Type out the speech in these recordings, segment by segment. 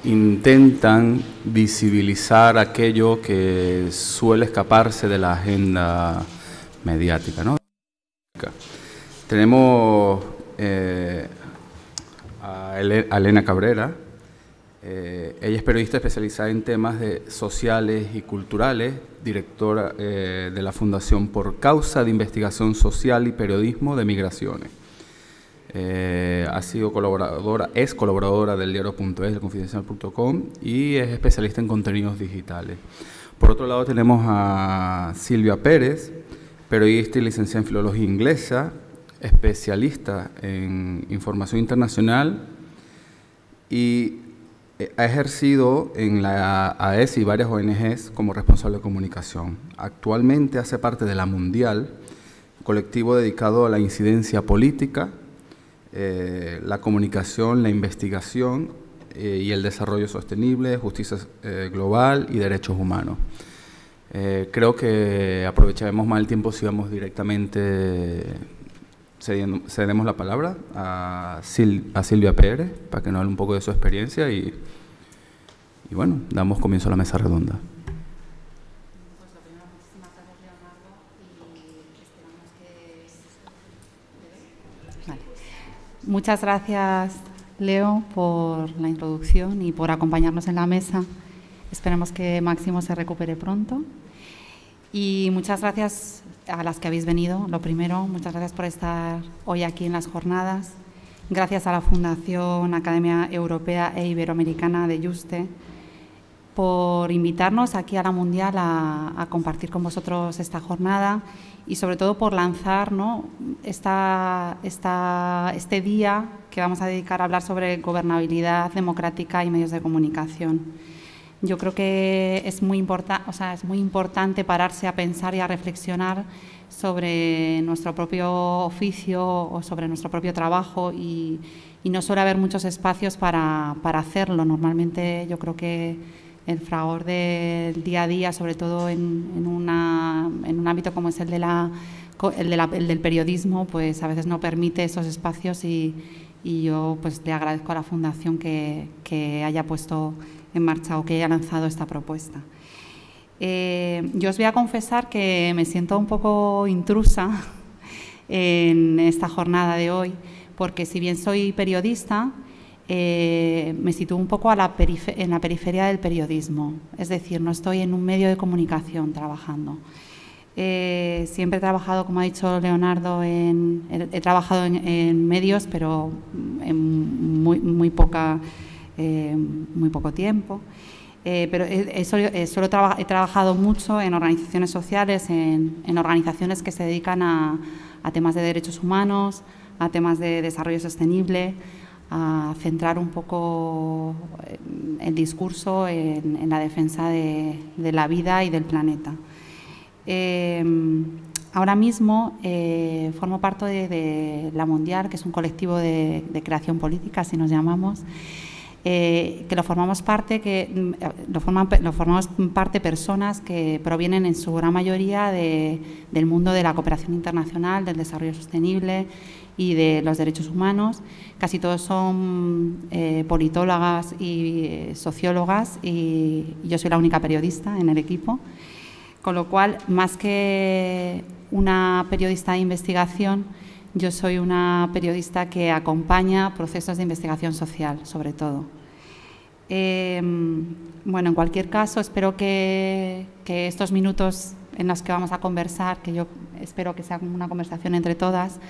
intentan visibilizar aquello que suele escaparse de la agenda mediática, ¿no? Tenemos a Elena Cabrera. Ella es periodista especializada en temas sociales y culturales, directora de la Fundación Por Causa de Investigación Social y Periodismo de Migraciones. Ha sido es colaboradora del diario.es, del confidencial.com, y es especialista en contenidos digitales. Por otro lado tenemos a Silvia Pérez, periodista y licenciada en Filología Inglesa, especialista en información internacional y ha ejercido en la AES y varias ONGs como responsable de comunicación. Actualmente hace parte de La Mundial, colectivo dedicado a la incidencia política, la comunicación, la investigación y el desarrollo sostenible, justicia global y derechos humanos. Creo que aprovecharemos más el tiempo si vamos directamente, cedemos la palabra a Silvia Pérez para que nos hable un poco de su experiencia y bueno, damos comienzo a la mesa redonda. Pues lo primero, muchísimas gracias, Leonardo, y esperamos que... Vale. Muchas gracias, Leo, por la introducción y por acompañarnos en la mesa. Esperemos que Máximo se recupere pronto. Y muchas gracias a las que habéis venido. Lo primero, muchas gracias por estar hoy aquí en las jornadas. Gracias a la Fundación Academia Europea e Iberoamericana de Yuste por invitarnos aquí a la Mundial a compartir con vosotros esta jornada y sobre todo por lanzar, ¿no?, este día que vamos a dedicar a hablar sobre gobernabilidad democrática y medios de comunicación. Yo creo que es muy importante pararse a pensar y a reflexionar sobre nuestro propio oficio o sobre nuestro propio trabajo y no suele haber muchos espacios para hacerlo. Normalmente yo creo que el fragor del día a día, sobre todo en un ámbito como es el del periodismo, pues a veces no permite esos espacios y yo pues le agradezco a la Fundación que haya puesto en marcha o que haya lanzado esta propuesta. Yo os voy a confesar que me siento un poco intrusa en esta jornada de hoy, porque si bien soy periodista, me sitúo un poco en la periferia del periodismo, es decir, no estoy en un medio de comunicación trabajando. Siempre he trabajado, como ha dicho Leonardo, he trabajado en medios, pero en muy poco tiempo. Pero he trabajado mucho en organizaciones sociales, en organizaciones que se dedican a temas de derechos humanos, a temas de desarrollo sostenible, a centrar un poco el discurso en la defensa de la vida y del planeta. Ahora mismo formo parte de La Mundial, que es un colectivo de creación política, así nos llamamos, que lo formamos parte personas que provienen en su gran mayoría del mundo de la cooperación internacional, del desarrollo sostenible y de los derechos humanos. Casi todos son politólogas y sociólogas y yo soy la única periodista en el equipo, con lo cual, más que una periodista de investigación, yo soy una periodista que acompaña procesos de investigación social, sobre todo. Bueno, en cualquier caso, espero que estos minutos en los que vamos a conversar, que yo espero que sea una conversación entre todas,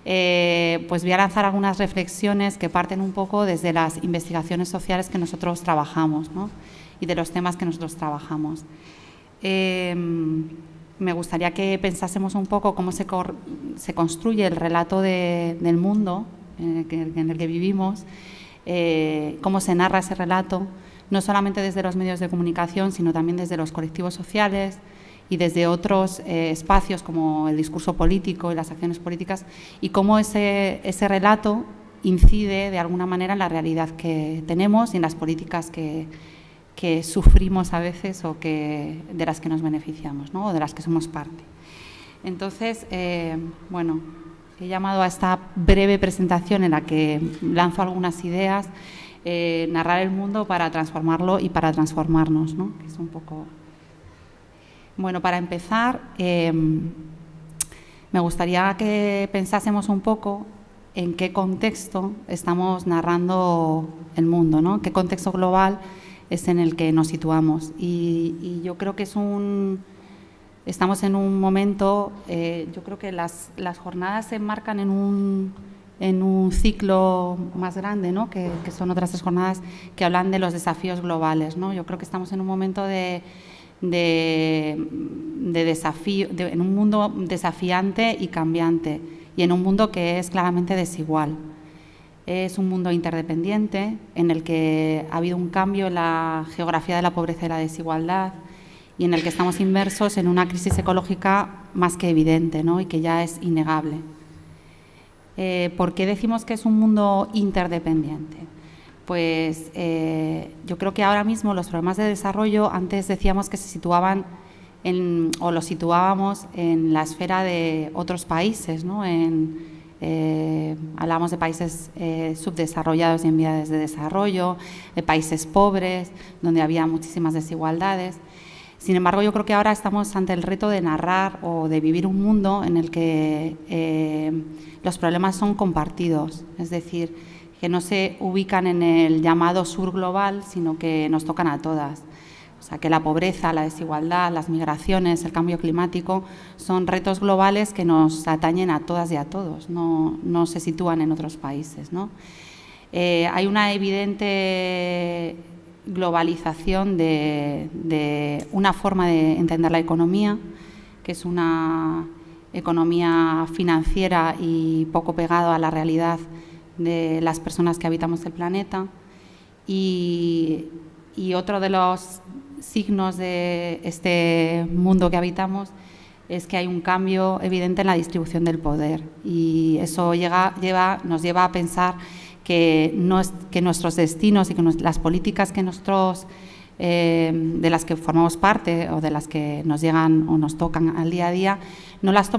pues voy a lanzar algunas reflexiones que parten un poco desde las investigaciones sociales que nosotros trabajamos, ¿no?, y de los temas que nosotros trabajamos. Me gustaría que pensásemos un poco cómo se construye el relato del mundo en el que vivimos, cómo se narra ese relato, no solamente desde los medios de comunicación, sino también desde los colectivos sociales y desde otros espacios como el discurso político y las acciones políticas, y cómo ese relato incide de alguna manera en la realidad que tenemos y en las políticas que sufrimos a veces o de las que nos beneficiamos, ¿no?, o de las que somos parte. Entonces, bueno, he llamado a esta breve presentación en la que lanzo algunas ideas narrar el mundo para transformarlo y para transformarnos, ¿no? Que es un poco... Bueno, para empezar, me gustaría que pensásemos un poco en qué contexto estamos narrando el mundo, ¿no? Qué contexto global es en el que nos situamos. Y yo creo que estamos en un momento, yo creo que las jornadas se enmarcan en un ciclo más grande, ¿no? que son otras 3 jornadas que hablan de los desafíos globales, ¿no? Yo creo que estamos en un momento de desafío, en un mundo desafiante y cambiante, y en un mundo que es claramente desigual. Es un mundo interdependiente en el que ha habido un cambio en la geografía de la pobreza y la desigualdad, y en el que estamos inmersos en una crisis ecológica más que evidente, ¿no? Y que ya es innegable. ¿Por qué decimos que es un mundo interdependiente? Pues yo creo que ahora mismo los problemas de desarrollo, antes decíamos que se situaban o los situábamos en la esfera de otros países, ¿no? Hablamos de países subdesarrollados y en vías de desarrollo, de países pobres, donde había muchísimas desigualdades. Sin embargo, yo creo que ahora estamos ante el reto de narrar o de vivir un mundo en el que los problemas son compartidos, es decir, que no se ubican en el llamado sur global, sino que nos tocan a todas. O sea, que la pobreza, la desigualdad, las migraciones, el cambio climático son retos globales que nos atañen a todas y a todos, no se sitúan en otros países, ¿no? Hay una evidente globalización de una forma de entender la economía, que es una economía financiera y poco pegada a la realidad de las personas que habitamos el planeta. Y otro de los signos de este mundo que habitamos es que hay un cambio evidente en la distribución del poder, y eso nos lleva a pensar que nuestros destinos y que las políticas que de las que formamos parte o de las que nos llegan o nos tocan al día a día, no las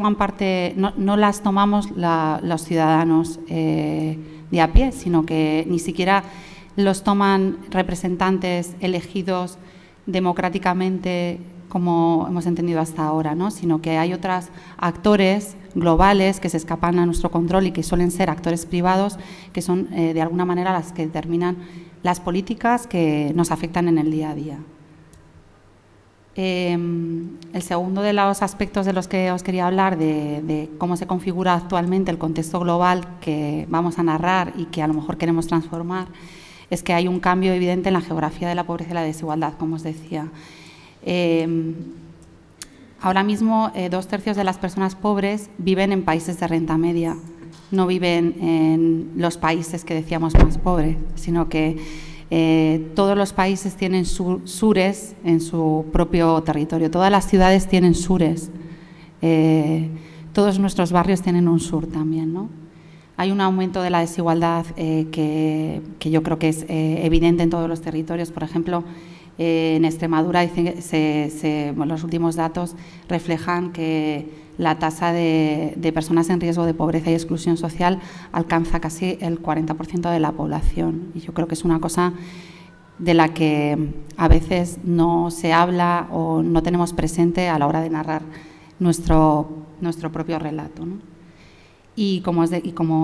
tomamos los ciudadanos de a pie, sino que ni siquiera los toman representantes elegidos democráticamente como hemos entendido hasta ahora, ¿no? Sino que hay otros actores globales que se escapan a nuestro control y que suelen ser actores privados, que son de alguna manera las que determinan las políticas que nos afectan en el día a día. El segundo de los aspectos de los que os quería hablar, de cómo se configura actualmente el contexto global que vamos a narrar y que a lo mejor queremos transformar, es que hay un cambio evidente en la geografía de la pobreza y la desigualdad, como os decía. Ahora mismo 2/3 de las personas pobres viven en países de renta media, no viven en los países que decíamos más pobres, sino que todos los países tienen sures en su propio territorio, todas las ciudades tienen sures, todos nuestros barrios tienen un sur también, ¿no? Hay un aumento de la desigualdad que yo creo que es evidente en todos los territorios. Por ejemplo, en Extremadura los últimos datos reflejan que la tasa de personas en riesgo de pobreza y exclusión social alcanza casi el 40% de la población. Y yo creo que es una cosa de la que a veces no se habla o no tenemos presente a la hora de narrar nuestro propio relato, ¿no? Y como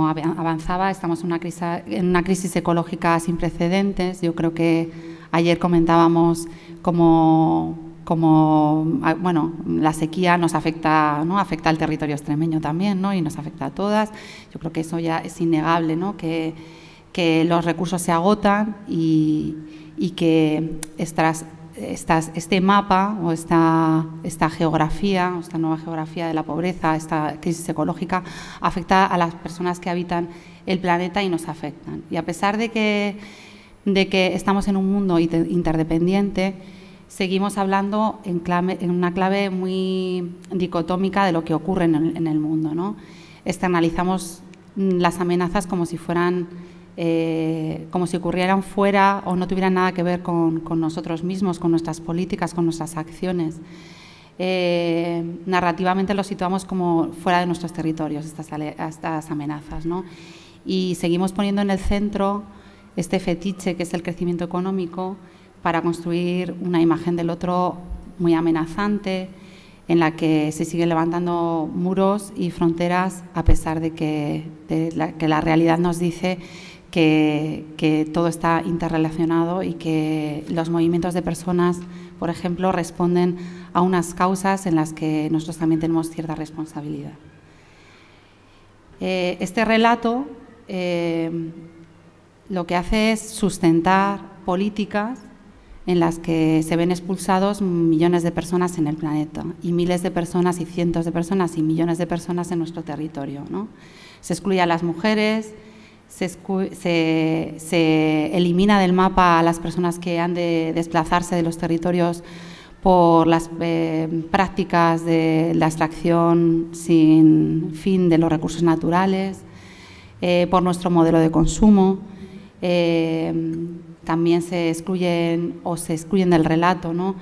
avanzaba, estamos en una crisis ecológica sin precedentes. Yo creo que ayer comentábamos cómo la sequía nos afecta, ¿no? Afecta al territorio extremeño también, ¿no? Y nos afecta a todas. Yo creo que eso ya es innegable, ¿no? Que los recursos se agotan y que este mapa o esta geografía, o esta nueva geografía de la pobreza, esta crisis ecológica, afecta a las personas que habitan el planeta y nos afectan. Y a pesar de que estamos en un mundo interdependiente, seguimos hablando en una clave muy dicotómica de lo que ocurre en el mundo, ¿no? Externalizamos las amenazas como si ocurrieran fuera o no tuvieran nada que ver con nosotros mismos, con nuestras políticas, con nuestras acciones. Narrativamente los situamos como fuera de nuestros territorios, estas amenazas, ¿no? Y seguimos poniendo en el centro este fetiche que es el crecimiento económico para construir una imagen del otro muy amenazante, en la que se siguen levantando muros y fronteras a pesar de que la realidad nos dice que todo está interrelacionado y que los movimientos de personas, por ejemplo, responden a unas causas en las que nosotros también tenemos cierta responsabilidad. Este relato lo que hace es sustentar políticas en las que se ven expulsados millones de personas en el planeta, y miles de personas y cientos de personas y millones de personas en nuestro territorio, ¿no? Se excluye a las mujeres, se elimina del mapa a las personas que han de desplazarse de los territorios por las prácticas de la extracción sin fin de los recursos naturales, por nuestro modelo de consumo. También se excluyen del relato, ¿no?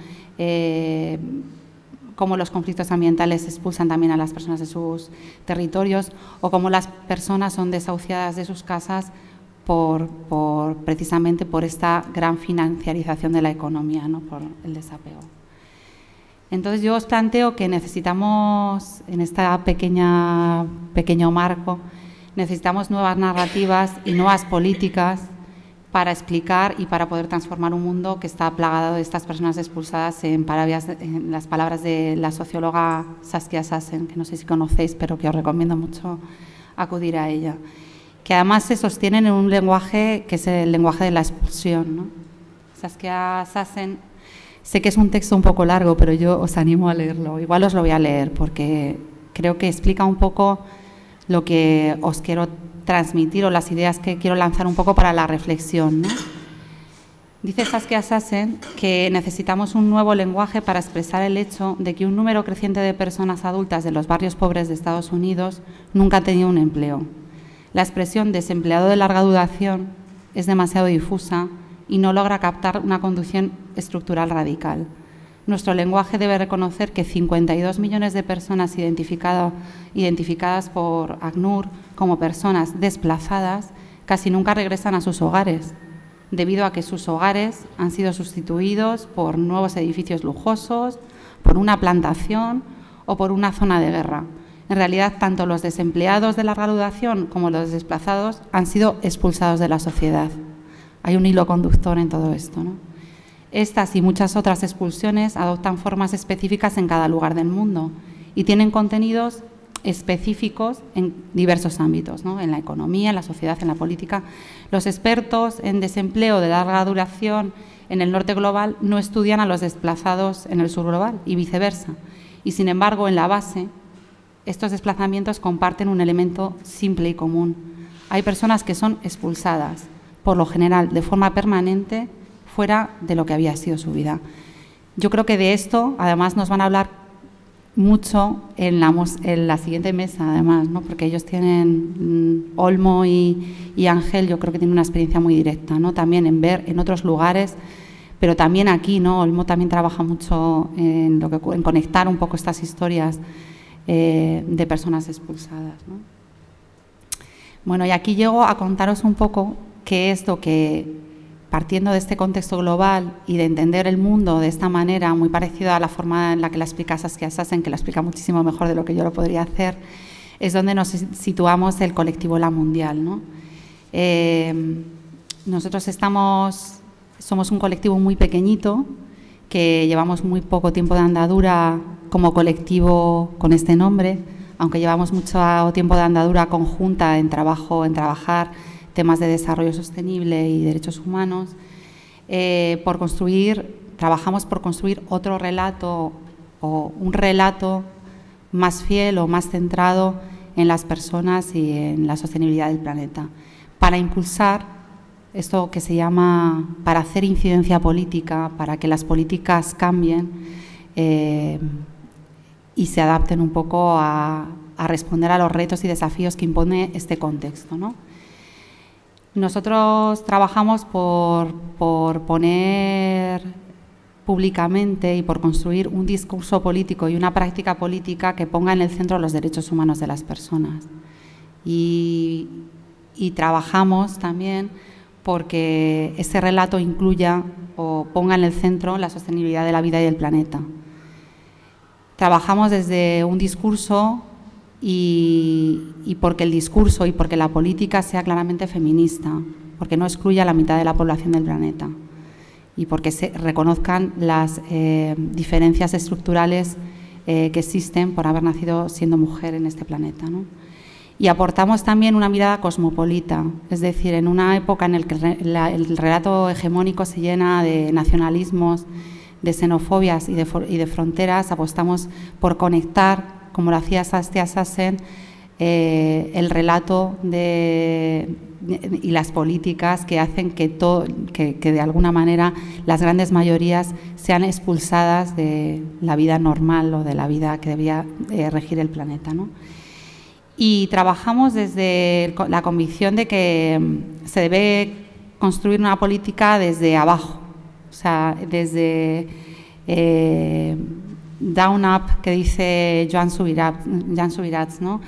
Cómo los conflictos ambientales expulsan también a las personas de sus territorios, o cómo las personas son desahuciadas de sus casas precisamente por esta gran financiarización de la economía, ¿no? Por el desapego. Entonces yo os planteo que necesitamos, en este pequeño marco, necesitamos nuevas narrativas y nuevas políticas para explicar y para poder transformar un mundo que está plagado de estas personas expulsadas, en las palabras de la socióloga Saskia Sassen, que no sé si conocéis, pero que os recomiendo mucho acudir a ella, que además se sostienen en un lenguaje que es el lenguaje de la expulsión, ¿no? Saskia Sassen, sé que es un texto un poco largo, pero yo os animo a leerlo. Igual os lo voy a leer porque creo que explica un poco lo que os quiero transmitir o las ideas que quiero lanzar un poco para la reflexión, ¿no? Dice Saskia Sassen que necesitamos un nuevo lenguaje para expresar el hecho de que un número creciente de personas adultas de los barrios pobres de Estados Unidos nunca ha tenido un empleo. La expresión desempleado de larga duración es demasiado difusa y no logra captar una condición estructural radical. Nuestro lenguaje debe reconocer que 52 millones de personas identificadas por ACNUR como personas desplazadas casi nunca regresan a sus hogares, debido a que sus hogares han sido sustituidos por nuevos edificios lujosos, por una plantación o por una zona de guerra. En realidad, tanto los desempleados de larga duración como los desplazados han sido expulsados de la sociedad. Hay un hilo conductor en todo esto, ¿no? Estas y muchas otras expulsiones adoptan formas específicas en cada lugar del mundo y tienen contenidos específicos en diversos ámbitos, ¿no? En la economía, en la sociedad, en la política. Los expertos en desempleo de larga duración en el norte global no estudian a los desplazados en el sur global y viceversa. Y, sin embargo, en la base, estos desplazamientos comparten un elemento simple y común. Hay personas que son expulsadas, por lo general, de forma permanente, fuera de lo que había sido su vida. Yo creo que de esto, además, nos van a hablar mucho en la siguiente mesa, además, ¿no? Porque ellos tienen, Olmo y Ángel, yo creo que tienen una experiencia muy directa, ¿no? También en ver en otros lugares, pero también aquí, ¿no? Olmo también trabaja mucho en conectar un poco estas historias de personas expulsadas, ¿no? Bueno, y aquí llego a contaros un poco qué es lo que, partiendo de este contexto global y de entender el mundo de esta manera, muy parecida a la forma en la que la explica Saskia Sassen, que la explica muchísimo mejor de lo que yo lo podría hacer, es donde nos situamos el colectivo La Mundial, ¿no? Nosotros somos un colectivo muy pequeñito, que llevamos muy poco tiempo de andadura como colectivo con este nombre, aunque llevamos mucho tiempo de andadura conjunta en trabajar temas de desarrollo sostenible y derechos humanos, trabajamos por construir otro relato o un relato más fiel o más centrado en las personas y en la sostenibilidad del planeta, para impulsar esto que se llama, para hacer incidencia política, para que las políticas cambien y se adapten un poco a responder a los retos y desafíos que impone este contexto, ¿no? Nosotros trabajamos por poner públicamente y por construir un discurso político y una práctica política que ponga en el centro los derechos humanos de las personas. Y trabajamos también porque ese relato incluya o ponga en el centro la sostenibilidad de la vida y del planeta. Trabajamos desde un discurso y porque el discurso y porque la política sea claramente feminista, porque no excluya a la mitad de la población del planeta y porque se reconozcan las diferencias estructurales que existen por haber nacido siendo mujer en este planeta, ¿no? Y aportamos también una mirada cosmopolita, es decir, en una época en la que el relato hegemónico se llena de nacionalismos, de xenofobias y de fronteras, apostamos por conectar, como lo hacía Saskia Sassen, el relato y las políticas que hacen que de alguna manera las grandes mayorías sean expulsadas de la vida normal o de la vida que debía regir el planeta, ¿no? Y trabajamos desde la convicción de que se debe construir una política desde abajo, o sea, desde down up, que dice Joan Subirats, ¿no?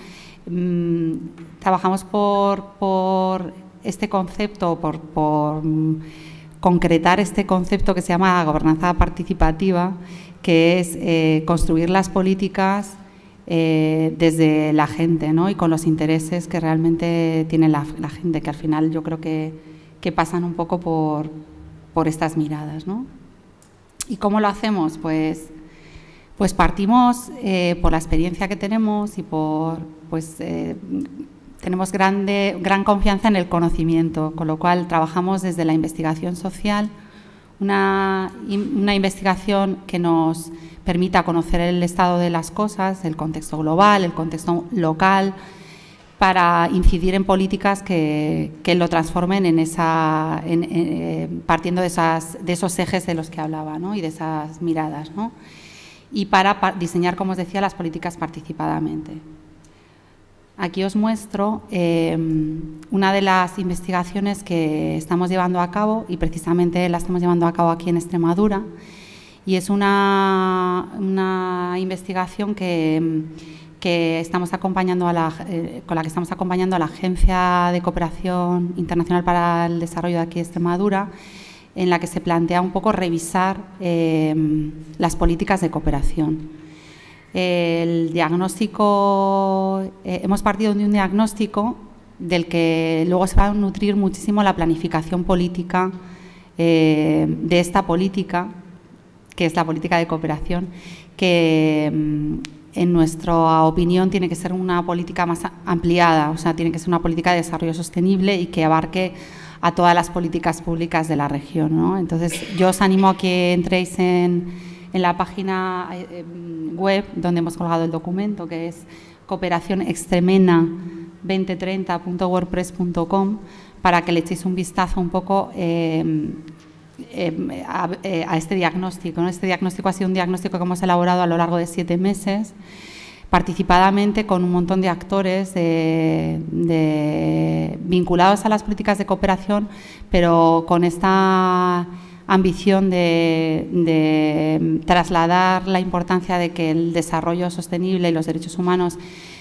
Trabajamos por este concepto, por concretar este concepto que se llama gobernanza participativa, que es construir las políticas desde la gente, ¿no? Y con los intereses que realmente tiene la gente, que al final yo creo que pasan un poco por estas miradas, ¿no? ¿Y cómo lo hacemos? Pues partimos por la experiencia que tenemos y tenemos gran confianza en el conocimiento, con lo cual trabajamos desde la investigación social, una investigación que nos permita conocer el estado de las cosas, el contexto global, el contexto local, para incidir en políticas que lo transformen partiendo de esos ejes de los que hablaba, ¿no? Y de esas miradas, ¿no? Y para diseñar, como os decía, las políticas participadamente. Aquí os muestro una de las investigaciones que estamos llevando a cabo, y precisamente la estamos llevando a cabo aquí en Extremadura, y es una investigación que estamos acompañando con la que estamos acompañando a la Agencia de Cooperación Internacional para el Desarrollo de aquí de Extremadura, en la que se plantea un poco revisar las políticas de cooperación. El diagnóstico, hemos partido de un diagnóstico del que luego se va a nutrir muchísimo la planificación política de esta política, que es la política de cooperación, que en nuestra opinión tiene que ser una política más ampliada, o sea, tiene que ser una política de desarrollo sostenible y que abarque a todas las políticas públicas de la región, ¿no? Entonces, yo os animo a que entréis en la página web donde hemos colgado el documento, que es cooperacionextremena2030.wordpress.com, para que le echéis un vistazo un poco a este diagnóstico, ¿no? Este diagnóstico ha sido un diagnóstico que hemos elaborado a lo largo de 7 meses, participadamente con un montón de actores vinculados a las políticas de cooperación, pero con esta ambición de trasladar la importancia de que el desarrollo sostenible y los derechos humanos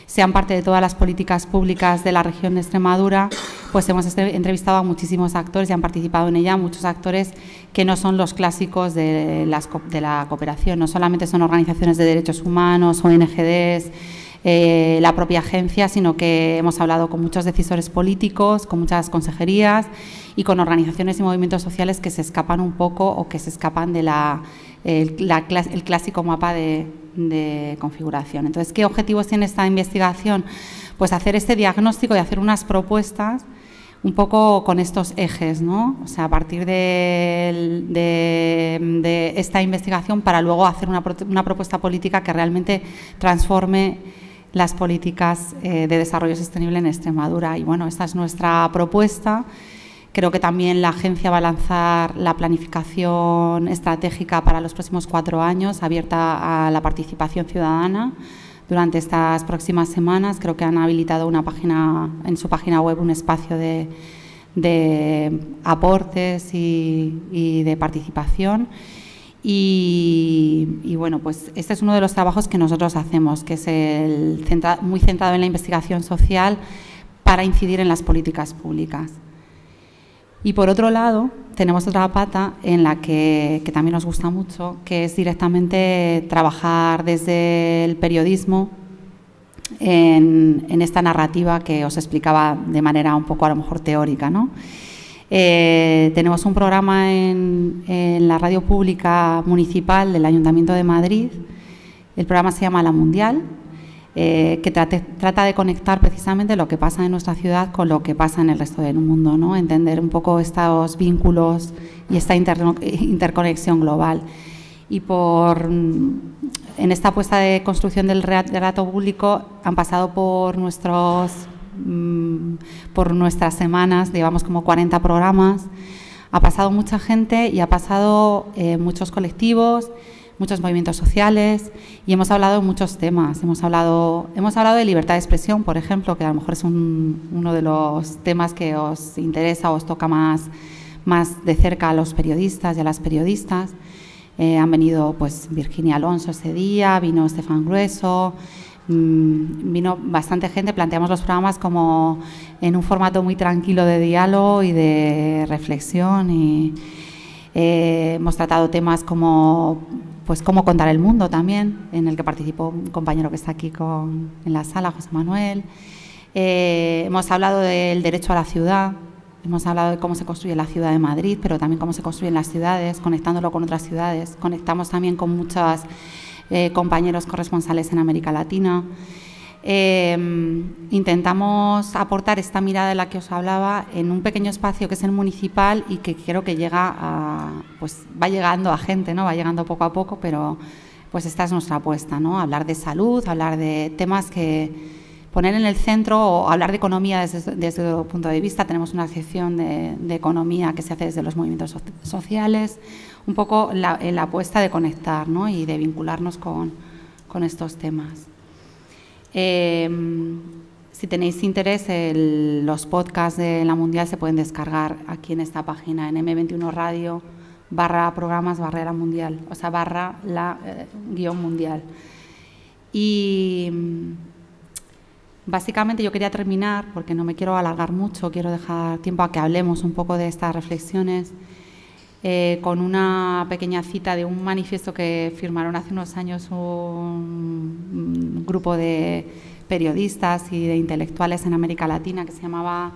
sean parte de todas las políticas públicas de la región de Extremadura. Pues hemos entrevistado a muchísimos actores y han participado en ella muchos actores que no son los clásicos de la cooperación, no solamente son organizaciones de derechos humanos, ONGs, la propia agencia, sino que hemos hablado con muchos decisores políticos, con muchas consejerías y con organizaciones y movimientos sociales que se escapan un poco o que se escapan de el clásico mapa de configuración. Entonces, ¿qué objetivos tiene esta investigación? Pues hacer este diagnóstico y hacer unas propuestas un poco con estos ejes, ¿no? O sea, a partir de esta investigación, para luego hacer una propuesta política que realmente transforme las políticas de desarrollo sostenible en Extremadura. Y bueno, esta es nuestra propuesta. Creo que también la agencia va a lanzar la planificación estratégica para los próximos 4 años, abierta a la participación ciudadana durante estas próximas semanas. Creo que han habilitado en su página web un espacio de aportes y de participación. Y bueno, pues este es uno de los trabajos que nosotros hacemos, que es muy centrado en la investigación social para incidir en las políticas públicas. Y por otro lado, tenemos otra pata en la que también nos gusta mucho, que es directamente trabajar desde el periodismo en esta narrativa que os explicaba de manera un poco a lo mejor teórica, ¿no? Tenemos un programa en la radio pública municipal del Ayuntamiento de Madrid. El programa se llama La Mundial, que trata de conectar precisamente lo que pasa en nuestra ciudad con lo que pasa en el resto del mundo, ¿no? Entender un poco estos vínculos y esta interconexión global. Y en esta apuesta de construcción del relato público han pasado por nuestras semanas, llevamos como 40 programas, ha pasado mucha gente y ha pasado muchos colectivos, muchos movimientos sociales, y hemos hablado de muchos temas. Hemos hablado de libertad de expresión, por ejemplo, que a lo mejor es uno de los temas que os interesa o os toca más de cerca a los periodistas y a las periodistas. Han venido pues Virginia Alonso ese día, vino Estefan Grueso, vino bastante gente. Planteamos los programas como en un formato muy tranquilo de diálogo y de reflexión, y hemos tratado temas como pues cómo contar el mundo también, en el que participó un compañero que está aquí en la sala, José Manuel. Hemos hablado del derecho a la ciudad, hemos hablado de cómo se construye la ciudad de Madrid, pero también cómo se construyen las ciudades, conectándolo con otras ciudades. Conectamos también con muchos compañeros corresponsales en América Latina. Intentamos aportar esta mirada de la que os hablaba en un pequeño espacio que es el municipal, y que creo que va llegando a gente, ¿no? Va llegando poco a poco, pero pues esta es nuestra apuesta, ¿no? Hablar de salud, hablar de temas que poner en el centro, o hablar de economía desde otro punto de vista. Tenemos una sección de economía que se hace desde los movimientos sociales, un poco la apuesta de conectar, ¿no? Y de vincularnos con estos temas. Si tenéis interés, los podcasts de La Mundial se pueden descargar aquí en esta página, en M21 Radio /programas /la mundial, o sea, /la-guión mundial. Y básicamente yo quería terminar, porque no me quiero alargar mucho, quiero dejar tiempo a que hablemos un poco de estas reflexiones, con una pequeña cita de un manifiesto que firmaron hace unos años un grupo de periodistas y de intelectuales en América Latina, que se llamaba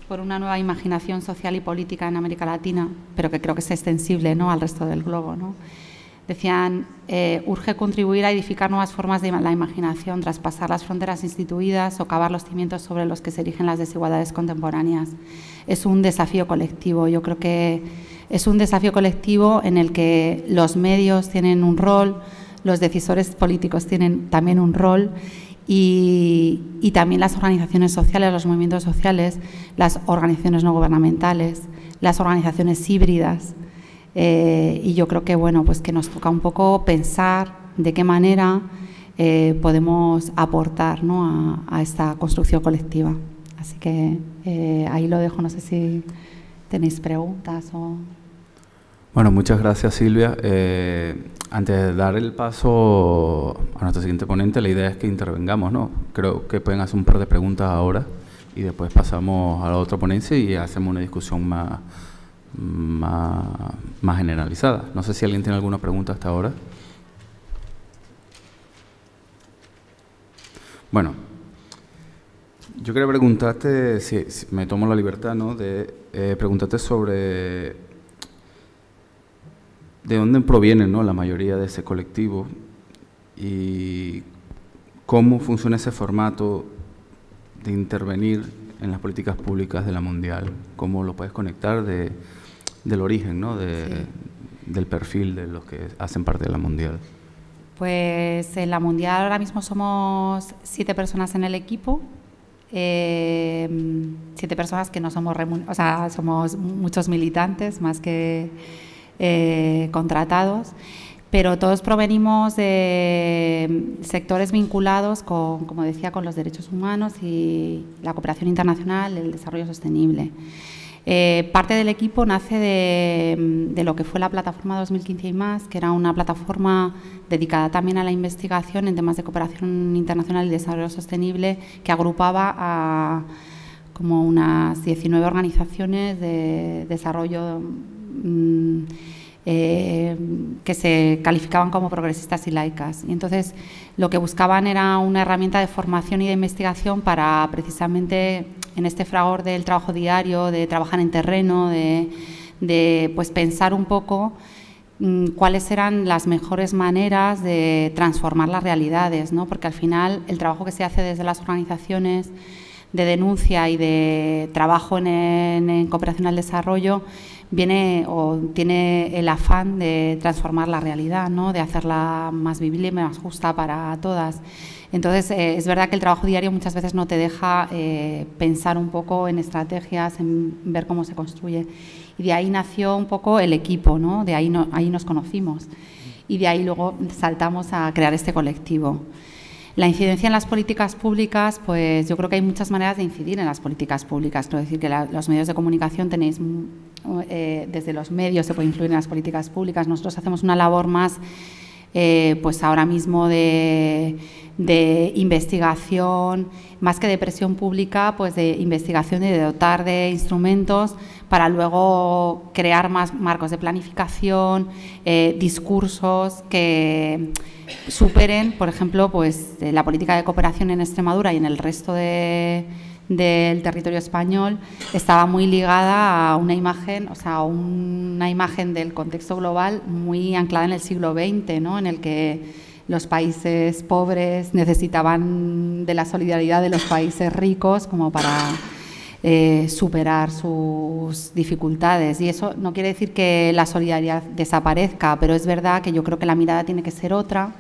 Por una nueva imaginación social y política en América Latina, pero que creo que es extensible, ¿no?, al resto del globo, ¿no? Decían, urge contribuir a edificar nuevas formas de la imaginación, traspasar las fronteras instituidas o cavar los cimientos sobre los que se erigen las desigualdades contemporáneas. Es un desafío colectivo. Yo creo que es un desafío colectivo en el que los medios tienen un rol, los decisores políticos tienen también un rol, y también las organizaciones sociales, los movimientos sociales, las organizaciones no gubernamentales, las organizaciones híbridas. Y yo creo que, bueno, pues que nos toca un poco pensar de qué manera podemos aportar, ¿no?, a esta construcción colectiva. Así que ahí lo dejo, no sé si tenéis preguntas o... Bueno, muchas gracias, Silvia. Antes de dar el paso a nuestro siguiente ponente, la idea es que intervengamos, ¿no? Creo que pueden hacer un par de preguntas ahora y después pasamos a la otra ponencia y hacemos una discusión más generalizada. No sé si alguien tiene alguna pregunta hasta ahora. Bueno, yo quería preguntarte, si me tomo la libertad, ¿no?, de preguntarte sobre de dónde proviene, ¿no?, la mayoría de ese colectivo y cómo funciona ese formato de intervenir en las políticas públicas de la Mundial. ¿Cómo lo puedes conectar del origen, ¿no?, del perfil de los que hacen parte de la Mundial? Pues en la Mundial ahora mismo somos 7 personas en el equipo, 7 personas que no somos o sea, somos muchos militantes más que contratados, pero todos provenimos de sectores vinculados con, como decía, con los derechos humanos y la cooperación internacional, el desarrollo sostenible. Parte del equipo nace de lo que fue la plataforma 2015 y más, que era una plataforma dedicada también a la investigación en temas de cooperación internacional y desarrollo sostenible, que agrupaba a como unas 19 organizaciones de desarrollo que se calificaban como progresistas y laicas. Y entonces lo que buscaban era una herramienta de formación y de investigación para precisamente en este fragor del trabajo diario, de trabajar en terreno, de pues pensar un poco cuáles eran las mejores maneras de transformar las realidades, ¿no? Porque al final el trabajo que se hace desde las organizaciones de denuncia y de trabajo en cooperación al desarrollo viene o tiene el afán de transformar la realidad, ¿no? De hacerla más vivible y más justa para todas. Entonces, es verdad que el trabajo diario muchas veces no te deja pensar un poco en estrategias, en ver cómo se construye. Y de ahí nació un poco el equipo, ¿no? De ahí, ahí nos conocimos. Y de ahí luego saltamos a crear este colectivo. La incidencia en las políticas públicas, pues yo creo que hay muchas maneras de incidir en las políticas públicas. Quiero decir que los medios de comunicación tenéis, desde los medios se puede influir en las políticas públicas. Nosotros hacemos una labor más, pues ahora mismo de investigación, más que de presión pública, pues de investigación y de dotar de instrumentos para luego crear más marcos de planificación, discursos que superen, por ejemplo, pues la política de cooperación en Extremadura y en el resto del territorio español estaba muy ligada a una imagen, o sea, una imagen del contexto global muy anclada en el siglo XX, ¿no? En el que los países pobres necesitaban de la solidaridad de los países ricos como para superar sus dificultades. Y eso no quiere decir que la solidaridad desaparezca, pero es verdad que yo creo que la mirada tiene que ser otra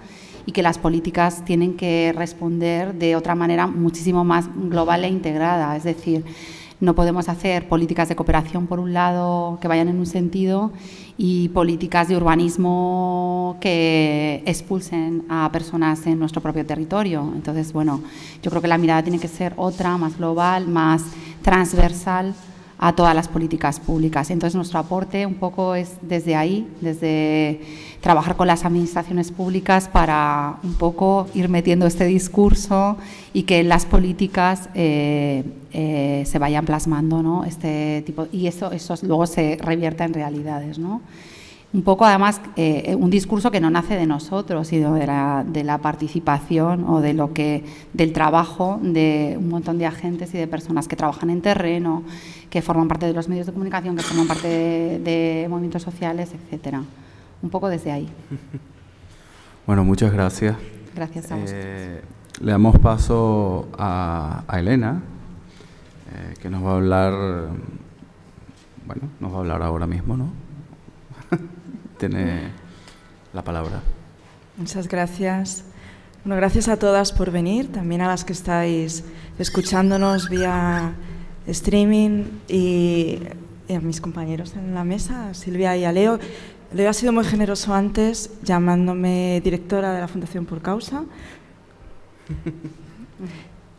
y que las políticas tienen que responder de otra manera muchísimo más global e integrada. Es decir, no podemos hacer políticas de cooperación, por un lado, que vayan en un sentido y políticas de urbanismo que expulsen a personas en nuestro propio territorio. Entonces, bueno, yo creo que la mirada tiene que ser otra, más global, más transversal a todas las políticas públicas. Entonces, nuestro aporte un poco es desde ahí, desde trabajar con las administraciones públicas para un poco ir metiendo este discurso y que las políticas se vayan plasmando, ¿no? Este tipo, y eso luego se revierta en realidades, ¿no? Un poco, además, un discurso que no nace de nosotros, sino de la participación o del trabajo de un montón de agentes y de personas que trabajan en terreno, que forman parte de los medios de comunicación, que forman parte de movimientos sociales, etcétera. Un poco desde ahí. Bueno, muchas gracias. Gracias a vosotros. Le damos paso a Elena, que nos va a hablar, bueno, nos va a hablar ahora mismo, ¿no? Tiene la palabra. Muchas gracias. Bueno, gracias a todas por venir, también a las que estáis escuchándonos vía streaming y a mis compañeros en la mesa, a Silvia y a Leo. Leo ha sido muy generoso antes llamándome directora de la Fundación Por Causa.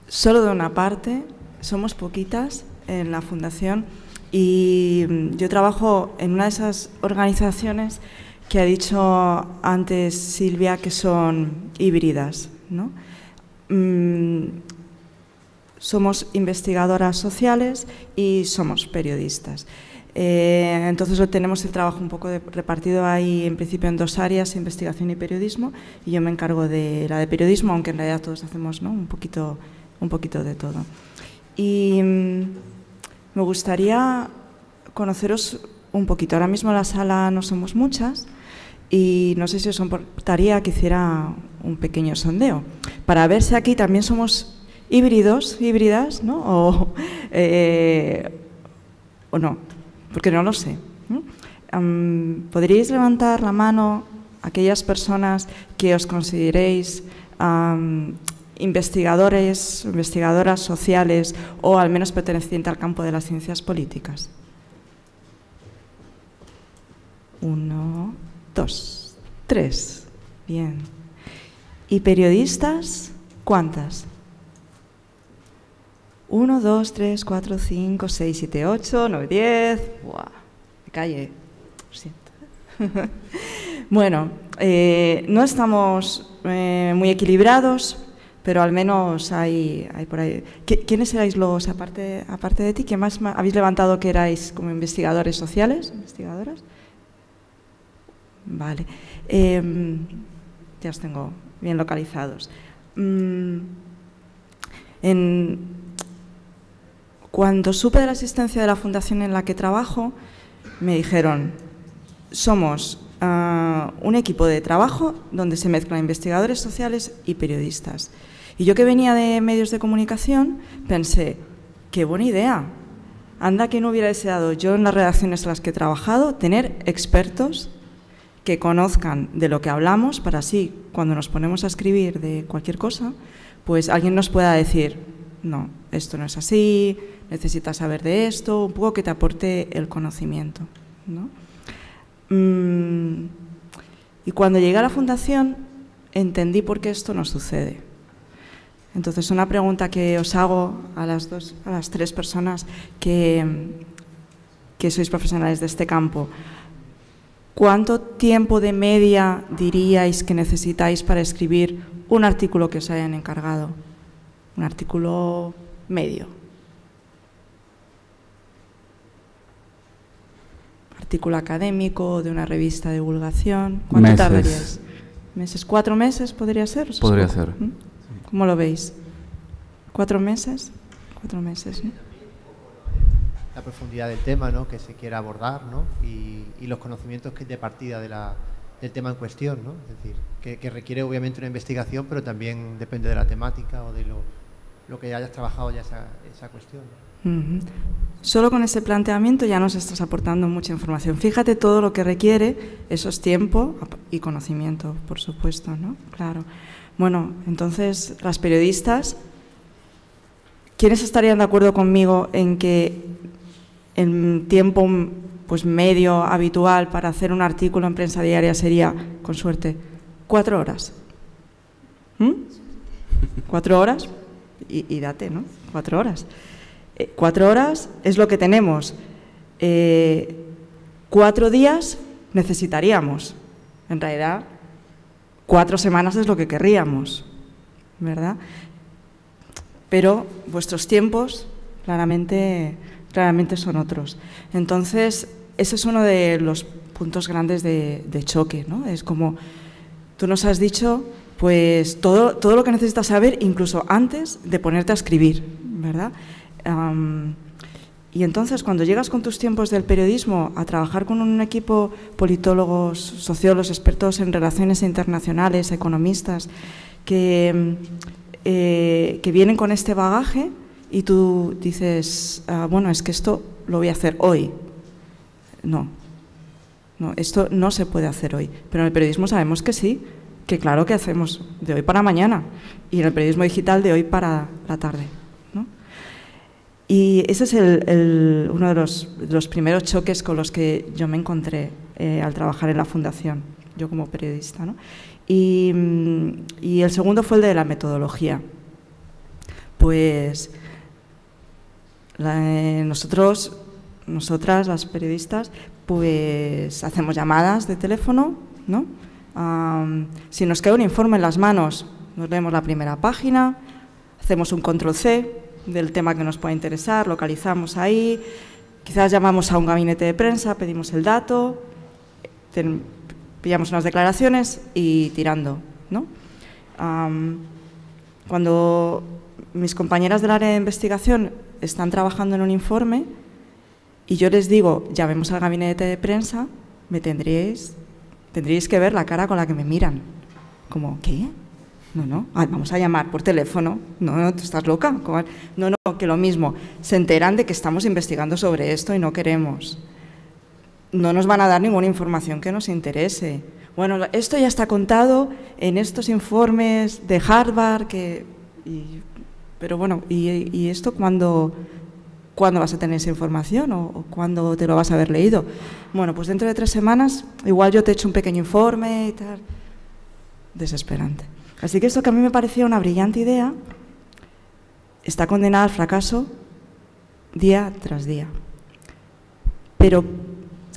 Solo de una parte, somos poquitas en la Fundación y yo trabajo en una de esas organizaciones que ha dicho antes Silvia que son híbridas, ¿no? Somos investigadoras sociales y somos periodistas. Entonces tenemos el trabajo un poco repartido ahí en principio en dos áreas, investigación y periodismo, y yo me encargo de la de periodismo, aunque en realidad todos hacemos, ¿no?, un poquito de todo. Y me gustaría conoceros un poquito. Ahora mismo en la sala no somos muchas y no sé si os importaría que hiciera un pequeño sondeo para ver si aquí también somos híbridas, ¿no? O no, porque no lo sé. ¿Podríais levantar la mano aquellas personas que os consideréis investigadores, investigadoras sociales o al menos pertenecientes al campo de las ciencias políticas? 1, 2, 3. Bien. ¿Y periodistas? ¿Cuántas? 1, 2, 3, 4, 5, 6, 7, 8, 9, 10. ¡Buah! Me callé. Lo siento. Bueno, no estamos muy equilibrados, pero al menos hay por ahí. ¿Quiénes erais los, aparte de ti, quién más habéis levantado que erais como investigadores sociales, investigadoras? Vale, ya os tengo bien localizados. Cuando supe de la existencia de la fundación en la que trabajo, me dijeron, somos un equipo de trabajo donde se mezclan investigadores sociales y periodistas. Y yo que venía de medios de comunicación pensé, qué buena idea. Anda que no hubiera deseado yo en las redacciones en las que he trabajado tener expertos que conozcan de lo que hablamos para así, cuando nos ponemos a escribir de cualquier cosa, pues alguien nos pueda decir, no, esto no es así, necesitas saber de esto, un poco que te aporte el conocimiento, ¿no? Y cuando llegué a la fundación entendí por qué esto no sucede. Entonces, una pregunta que os hago a las tres personas que sois profesionales de este campo. ¿Cuánto tiempo de media diríais que necesitáis para escribir un artículo que os hayan encargado? Un artículo medio. Artículo académico, de una revista de divulgación. ¿Cuánto tardaríais? ¿Meses? ¿4 meses podría ser? Podría ser. ¿Cómo lo veis? ¿4 meses? 4 meses, ¿no? La profundidad del tema, ¿no?, que se quiera abordar, ¿no?, y los conocimientos que de partida del tema en cuestión, ¿no? Es decir, que requiere obviamente una investigación, pero también depende de la temática o de lo que hayas trabajado ya esa cuestión, ¿no? Solo con ese planteamiento ya nos estás aportando mucha información. Fíjate todo lo que requiere, eso es tiempo y conocimiento, por supuesto, ¿no? Claro. Bueno, entonces, las periodistas, ¿quiénes estarían de acuerdo conmigo en que el tiempo pues medio habitual para hacer un artículo en prensa diaria sería, con suerte, 4 horas? 4 horas y date, ¿no? 4 horas. 4 horas es lo que tenemos. 4 días necesitaríamos. En realidad, 4 semanas es lo que querríamos, ¿verdad? Pero vuestros tiempos claramente son otros. Entonces, ese es uno de los puntos grandes de choque, ¿no? Es como, tú nos has dicho, pues, todo lo que necesitas saber, incluso antes de ponerte a escribir, ¿verdad? Y entonces, cuando llegas con tus tiempos del periodismo a trabajar con un equipo politólogos, sociólogos, expertos en relaciones internacionales, economistas, que vienen con este bagaje y tú dices, bueno, es que esto lo voy a hacer hoy. No, esto no se puede hacer hoy. Pero en el periodismo sabemos que sí, que claro que hacemos de hoy para mañana y en el periodismo digital de hoy para la tarde, ¿no? Y ese es uno de los primeros choques con los que yo me encontré al trabajar en la fundación, yo como periodista, ¿no? Y el segundo fue el de la metodología. Pues nosotras, las periodistas, pues hacemos llamadas de teléfono, ¿no? Si nos cae un informe en las manos, nos leemos la primera página, hacemos un control-C del tema que nos pueda interesar, localizamos ahí, quizás llamamos a un gabinete de prensa, pedimos el dato, pillamos unas declaraciones y tirando, ¿no? Cuando mis compañeras del área de investigación están trabajando en un informe y yo les digo, llamemos al gabinete de prensa, tendríais que ver la cara con la que me miran. Como, ¿qué? No, vamos a llamar por teléfono. No, tú estás loca. No, que lo mismo. Se enteran de que estamos investigando sobre esto y no queremos. No nos van a dar ninguna información que nos interese. Bueno, esto ya está contado en estos informes de Harvard, pero bueno, ¿y esto cuándo vas a tener esa información o cuándo te lo vas a haber leído? Bueno, pues dentro de 3 semanas igual yo te echo un pequeño informe y tal. Desesperante. Así que esto que a mí me parecía una brillante idea está condenada al fracaso día tras día. Pero,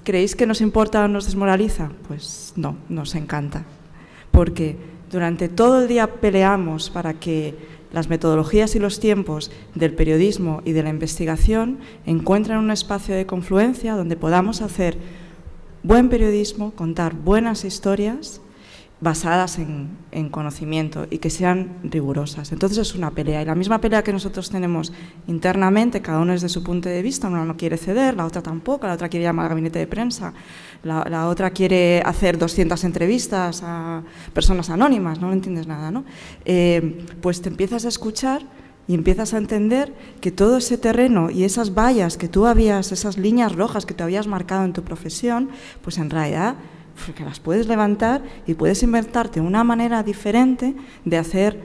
¿creéis que nos importa o nos desmoraliza? Pues no, nos encanta. Porque durante todo el día peleamos para que las metodologías y los tiempos del periodismo y de la investigación encuentren un espacio de confluencia donde podamos hacer buen periodismo, contar buenas historias basadas en conocimiento y que sean rigurosas. Entonces es una pelea, y la misma pelea que nosotros tenemos internamente, cada uno desde su punto de vista, una no quiere ceder, la otra tampoco, la otra quiere llamar al gabinete de prensa, la otra quiere hacer 200 entrevistas a personas anónimas, no entiendes nada, ¿no? Pues te empiezas a escuchar y empiezas a entender que todo ese terreno y esas vallas que tú habías, esas líneas rojas que tú habías marcado en tu profesión, pues en realidad que las puedes levantar y puedes inventarte una manera diferente de hacer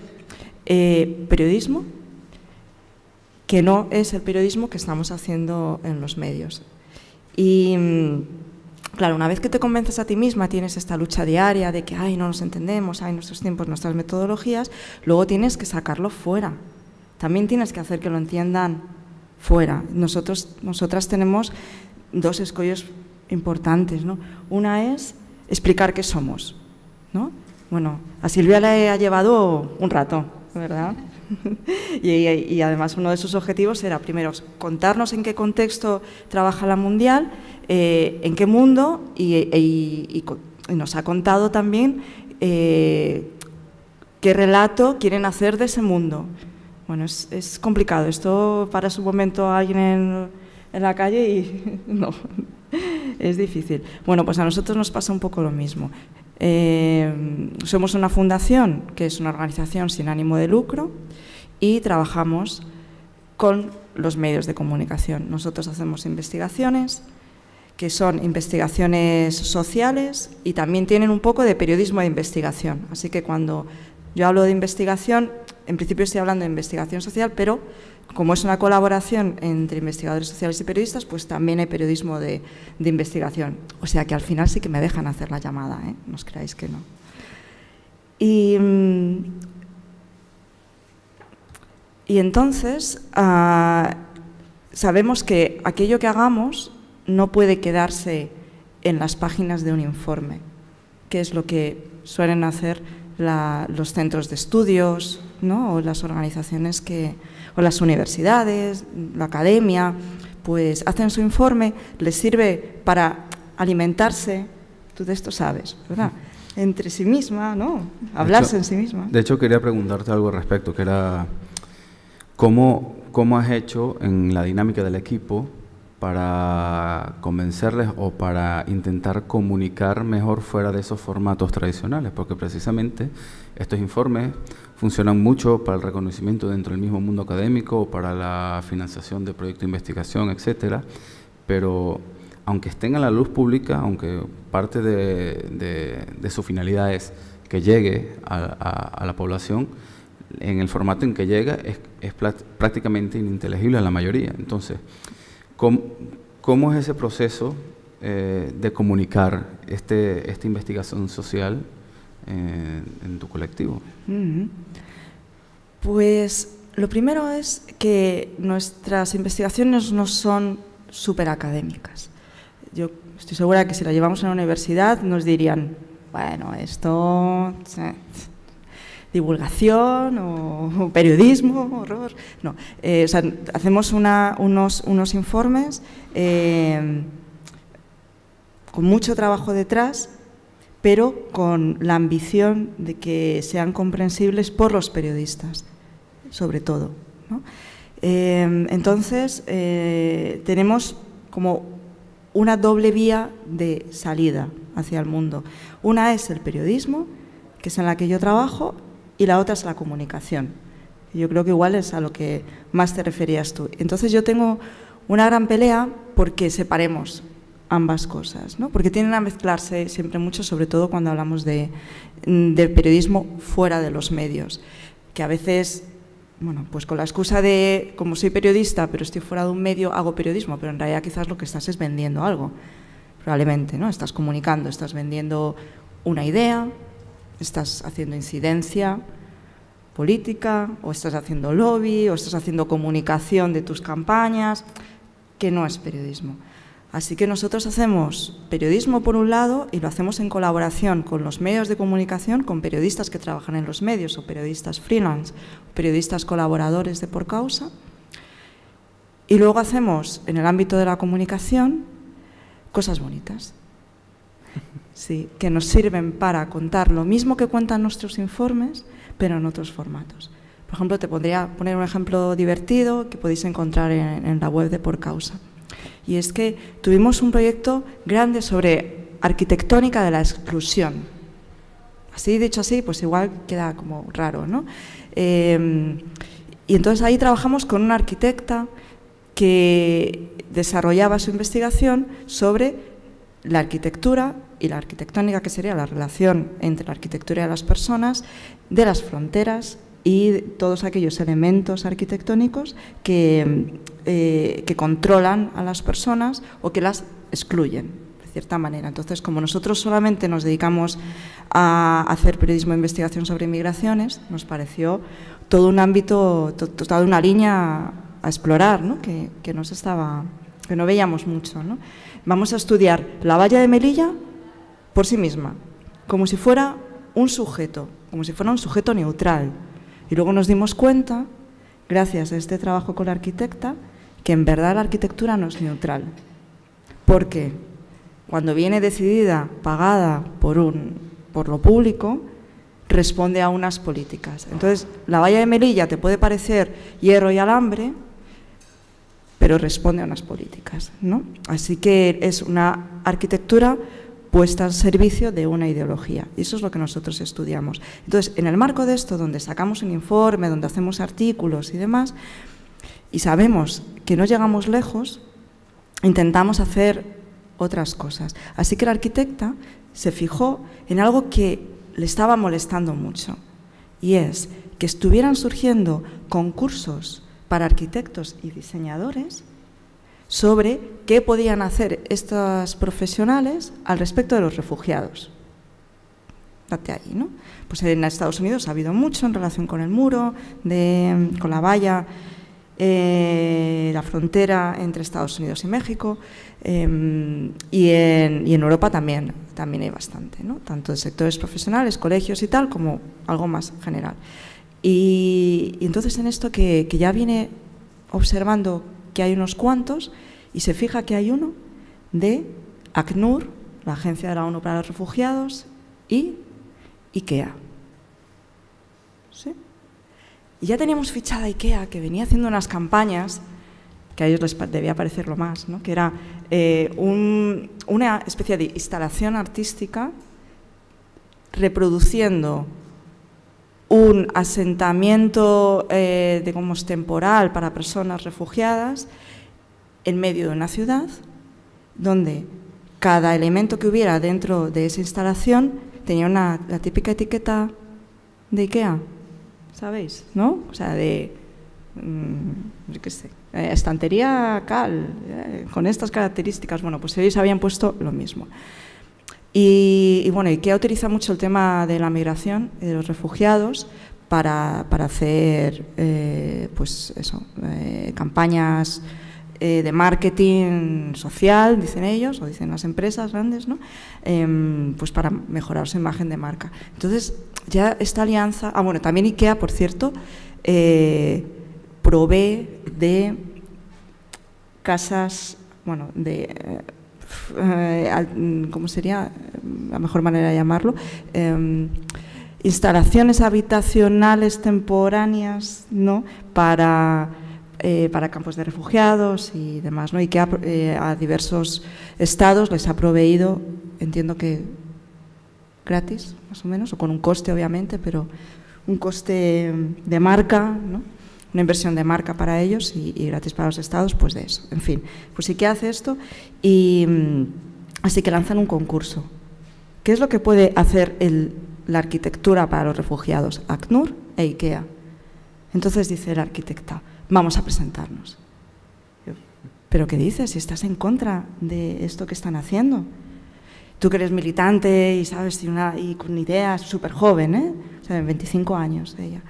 periodismo que no es el periodismo que estamos haciendo en los medios. Y claro, una vez que te convences a ti misma, tienes esta lucha diaria de que no nos entendemos, nuestros tiempos, nuestras metodologías, luego tienes que sacarlo fuera. También tienes que hacer que lo entiendan fuera. Nosotras tenemos dos escollos importantes, ¿no? Una es explicar qué somos, ¿no? Bueno, a Silvia le ha llevado un rato, ¿verdad? y además uno de sus objetivos era, primero, contarnos en qué contexto trabaja la Mundial, en qué mundo, y nos ha contado también qué relato quieren hacer de ese mundo. Bueno, es complicado. Esto para su momento a alguien en la calle y no, es difícil. Bueno, pues a nosotros nos pasa un poco lo mismo. Somos una fundación que es una organización sin ánimo de lucro y trabajamos con los medios de comunicación. Nosotros hacemos investigaciones que son investigaciones sociales y también tienen un poco de periodismo de investigación. Así que cuando yo hablo de investigación, en principio estoy hablando de investigación social, pero como es una colaboración entre investigadores sociales y periodistas, pues también hay periodismo de investigación. O sea que al final sí que me dejan hacer la llamada, ¿eh? No os creáis que no. Y entonces sabemos que aquello que hagamos no puede quedarse en las páginas de un informe, que es lo que suelen hacer los centros de estudios, ¿no? O las organizaciones o las universidades, la academia, pues hacen su informe, les sirve para alimentarse, tú de esto sabes, ¿verdad? Entre sí misma, ¿no? Hablarse en sí misma. De hecho, quería preguntarte algo al respecto, que era ¿cómo has hecho en la dinámica del equipo para convencerles o para intentar comunicar mejor fuera de esos formatos tradicionales? Porque precisamente estos informes funcionan mucho para el reconocimiento dentro del mismo mundo académico o para la financiación de proyectos de investigación, etcétera, pero aunque estén a la luz pública, aunque parte de su finalidad es que llegue a la población, en el formato en que llega es prácticamente ininteligible a la mayoría. Entonces, ¿cómo es ese proceso de comunicar esta investigación social en tu colectivo? Pues lo primero es que nuestras investigaciones no son súper académicas. Yo estoy segura que si la llevamos a una universidad nos dirían, bueno, esto divulgación o periodismo, horror. No, o sea, hacemos unos informes con mucho trabajo detrás, pero con la ambición de que sean comprensibles por los periodistas, sobre todo, ¿no? Entonces, tenemos como una doble vía de salida hacia el mundo. Una es el periodismo, que es en la que yo trabajo, y la otra es la comunicación. Yo creo que igual es a lo que más te referías tú. Entonces yo tengo una gran pelea porque separemos ambas cosas, ¿no? Porque tienden a mezclarse siempre mucho, sobre todo cuando hablamos de periodismo fuera de los medios, que a veces, bueno, pues con la excusa de, como soy periodista, pero estoy fuera de un medio, hago periodismo, pero en realidad quizás lo que estás es vendiendo algo, probablemente, ¿no? Estás comunicando, estás vendiendo una idea, estás haciendo incidencia política, o estás haciendo lobby, o estás haciendo comunicación de tus campañas, que no es periodismo. Así que nosotros hacemos periodismo por un lado y lo hacemos en colaboración con los medios de comunicación, con periodistas que trabajan en los medios o periodistas freelance, periodistas colaboradores de Por Causa. Y luego hacemos en el ámbito de la comunicación cosas bonitas, sí, que nos sirven para contar lo mismo que cuentan nuestros informes, pero en otros formatos. Por ejemplo, te podría poner un ejemplo divertido que podéis encontrar en la web de Por Causa. Y es que tuvimos un proyecto grande sobre arquitectónica de la exclusión. Así, dicho así, pues igual queda como raro, ¿no? Y entonces ahí trabajamos con una arquitecta que desarrollaba su investigación sobre la arquitectura y la arquitectónica, que sería la relación entre la arquitectura y las personas, de las fronteras y todos aquellos elementos arquitectónicos que controlan a las personas o que las excluyen, de cierta manera. Entonces, como nosotros solamente nos dedicamos a hacer periodismo de investigación sobre migraciones, nos pareció todo un ámbito, toda una línea a explorar, ¿no? que no veíamos mucho, ¿no? Vamos a estudiar la valla de Melilla por sí misma, como si fuera un sujeto neutral. Y luego nos dimos cuenta, gracias a este trabajo con la arquitecta, que en verdad la arquitectura no es neutral. Porque cuando viene decidida, pagada por lo público, responde a unas políticas. Entonces, la valla de Melilla te puede parecer hierro y alambre, pero responde a unas políticas, ¿no? Así que es una arquitectura puesta al servicio de una ideología. Y eso es lo que nosotros estudiamos. Entonces, en el marco de esto, donde sacamos un informe, donde hacemos artículos y demás, y sabemos que no llegamos lejos, intentamos hacer otras cosas. Así que la arquitecta se fijó en algo que le estaba molestando mucho, y es que estuvieran surgiendo concursos para arquitectos y diseñadores sobre qué podían hacer estos profesionales al respecto de los refugiados. Date ahí, ¿no? Pues en Estados Unidos ha habido mucho en relación con el muro, con la valla, la frontera entre Estados Unidos y México, y en Europa también hay bastante, ¿no? Tanto de sectores profesionales, colegios y tal, como algo más general. Y entonces en esto que ya viene observando que hay unos cuantos, y se fija que hay uno de ACNUR, la Agencia de la ONU para los Refugiados, y IKEA. ¿Sí? Y ya teníamos fichada a IKEA, que venía haciendo unas campañas, que a ellos les debía parecer lo más, ¿no? Que era una especie de instalación artística reproduciendo un asentamiento, digamos, temporal para personas refugiadas en medio de una ciudad, donde cada elemento que hubiera dentro de esa instalación tenía la típica etiqueta de IKEA, ¿sabéis? ¿No? O sea, yo qué sé, estantería Cal, con estas características. Bueno, pues ellos habían puesto lo mismo. Y bueno, IKEA utiliza mucho el tema de la migración y de los refugiados para hacer, pues eso, campañas de marketing social, dicen ellos, o dicen las empresas grandes, ¿no? Pues para mejorar su imagen de marca. Entonces, ya esta alianza... bueno, también IKEA, por cierto, provee de casas, bueno, ¿cómo sería la mejor manera de llamarlo? Instalaciones habitacionales temporáneas, ¿no? Para campos de refugiados y demás, ¿no? Y que a diversos estados les ha proveído, entiendo que gratis, más o menos, o con un coste, obviamente, pero un coste de marca, ¿no? Una inversión de marca para ellos y gratis para los estados, pues de eso. En fin, pues sí que hace esto y así que lanzan un concurso. ¿Qué es lo que puede hacer la arquitectura para los refugiados? ACNUR e IKEA. Entonces dice la arquitecta, vamos a presentarnos. ¿Pero qué dices? Si estás en contra de esto que están haciendo. Tú que eres militante y sabes, y con ideas, súper joven, ¿eh? O sea, 25 años ella.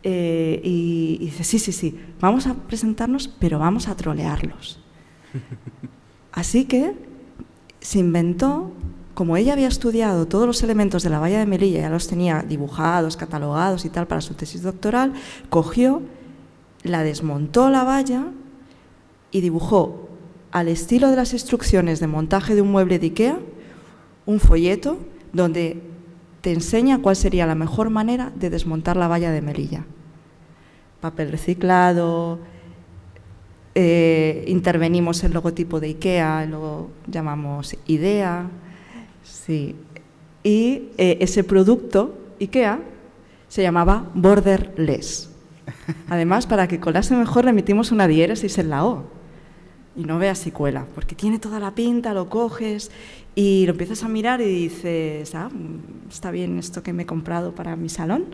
Y dice, sí, vamos a presentarnos, pero vamos a trolearlos. Así que se inventó, como ella había estudiado todos los elementos de la valla de Melilla, ya los tenía dibujados, catalogados y tal para su tesis doctoral, cogió, la desmontó la valla y dibujó, al estilo de las instrucciones de montaje de un mueble de IKEA, un folleto donde te enseña cuál sería la mejor manera de desmontar la valla de Melilla. Papel reciclado, intervenimos el logotipo de IKEA, lo llamamos IDEA, sí. Y ese producto, IKEA, se llamaba Borderless. Además, para que colase mejor, le metimos una diéresis en la O. Y no veas si cuela, porque tiene toda la pinta, lo coges y lo empiezas a mirar y dices, ah, está bien esto que me he comprado para mi salón.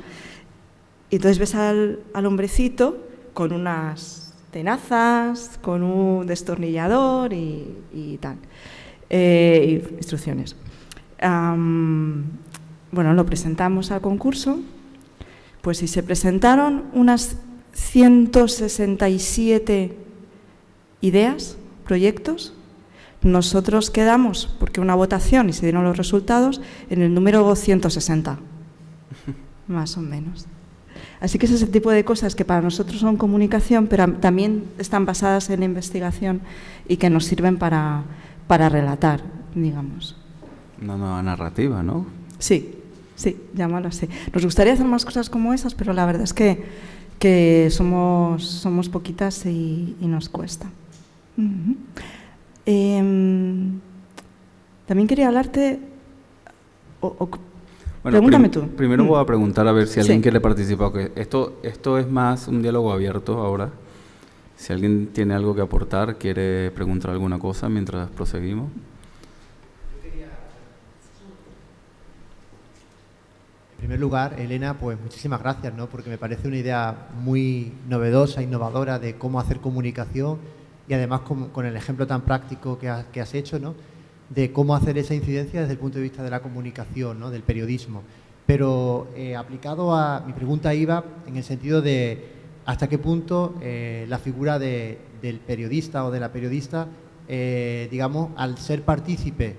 Y entonces ves al hombrecito con unas tenazas, con un destornillador y tal. Instrucciones. Bueno, lo presentamos al concurso, pues y se presentaron unas 167 ideas, proyectos. Nosotros quedamos, porque una votación y se dieron los resultados, en el número 160, más o menos. Así que ese es el tipo de cosas que para nosotros son comunicación, pero también están basadas en la investigación y que nos sirven para relatar, digamos. Una nueva narrativa, ¿no? Sí, llámalo así. Nos gustaría hacer más cosas como esas, pero la verdad es que somos poquitas y nos cuesta. También quería hablarte, bueno, pregúntame tú. Primero voy a preguntar a ver si alguien quiere participar. Esto es más un diálogo abierto ahora. Si alguien tiene algo que aportar, quiere preguntar alguna cosa mientras proseguimos. En primer lugar, Elena, pues muchísimas gracias, ¿no? Porque me parece una idea muy novedosa, innovadora de cómo hacer comunicación y además con el ejemplo tan práctico que has hecho, ¿no? De cómo hacer esa incidencia desde el punto de vista de la comunicación, ¿no? Del periodismo. Pero aplicado a mi pregunta iba en el sentido de hasta qué punto la figura del periodista o de la periodista, digamos, al ser partícipe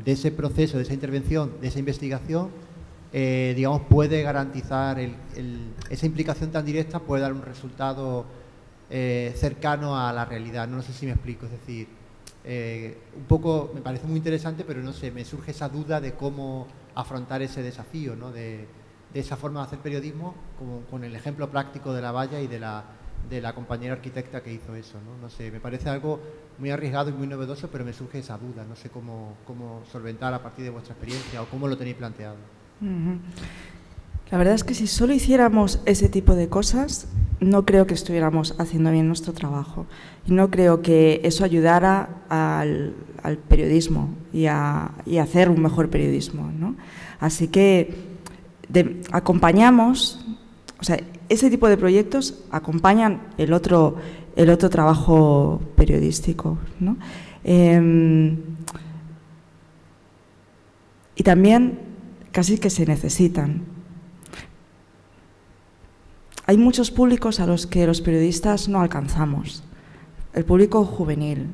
de ese proceso, de esa intervención, de esa investigación, digamos, puede garantizar esa implicación tan directa, puede dar un resultado cercano a la realidad. No sé si me explico, es decir, un poco me parece muy interesante, pero no sé, me surge esa duda de cómo afrontar ese desafío, ¿no? De esa forma de hacer periodismo, como con el ejemplo práctico de la valla y de la compañera arquitecta que hizo eso, ¿no? No sé, me parece algo muy arriesgado y muy novedoso, pero me surge esa duda, no sé cómo solventar a partir de vuestra experiencia o cómo lo tenéis planteado. La verdad es que si solo hiciéramos ese tipo de cosas, no creo que estuviéramos haciendo bien nuestro trabajo. Y no creo que eso ayudara al periodismo y a hacer un mejor periodismo, ¿no? Así que acompañamos, o sea, ese tipo de proyectos acompañan el otro trabajo periodístico, ¿no? Y también casi que se necesitan. Hay muchos públicos a los que los periodistas no alcanzamos. El público juvenil,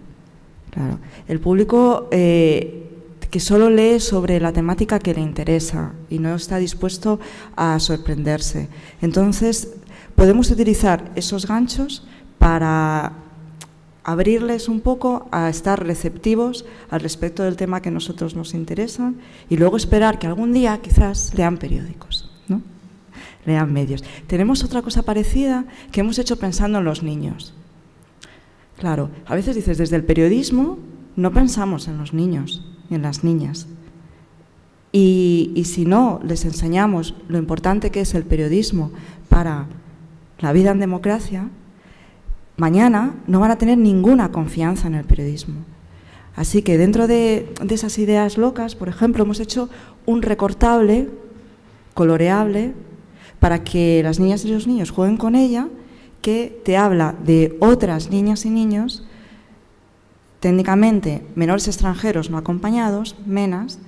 claro. El público que solo lee sobre la temática que le interesa y no está dispuesto a sorprenderse. Entonces, podemos utilizar esos ganchos para abrirles un poco a estar receptivos al respecto del tema que a nosotros nos interesa y luego esperar que algún día quizás lean periódicos, ¿no? Lean medios. Tenemos otra cosa parecida que hemos hecho pensando en los niños. Claro, a veces dices, desde el periodismo no pensamos en los niños y en las niñas. Y si no les enseñamos lo importante que es el periodismo para la vida en democracia, mañana no van a tener ninguna confianza en el periodismo. Así que dentro de esas ideas locas, por ejemplo, hemos hecho un recortable, coloreable, para que las niñas y los niños jueguen con ella, que te habla de otras niñas y niños, técnicamente menores extranjeros no acompañados, menas,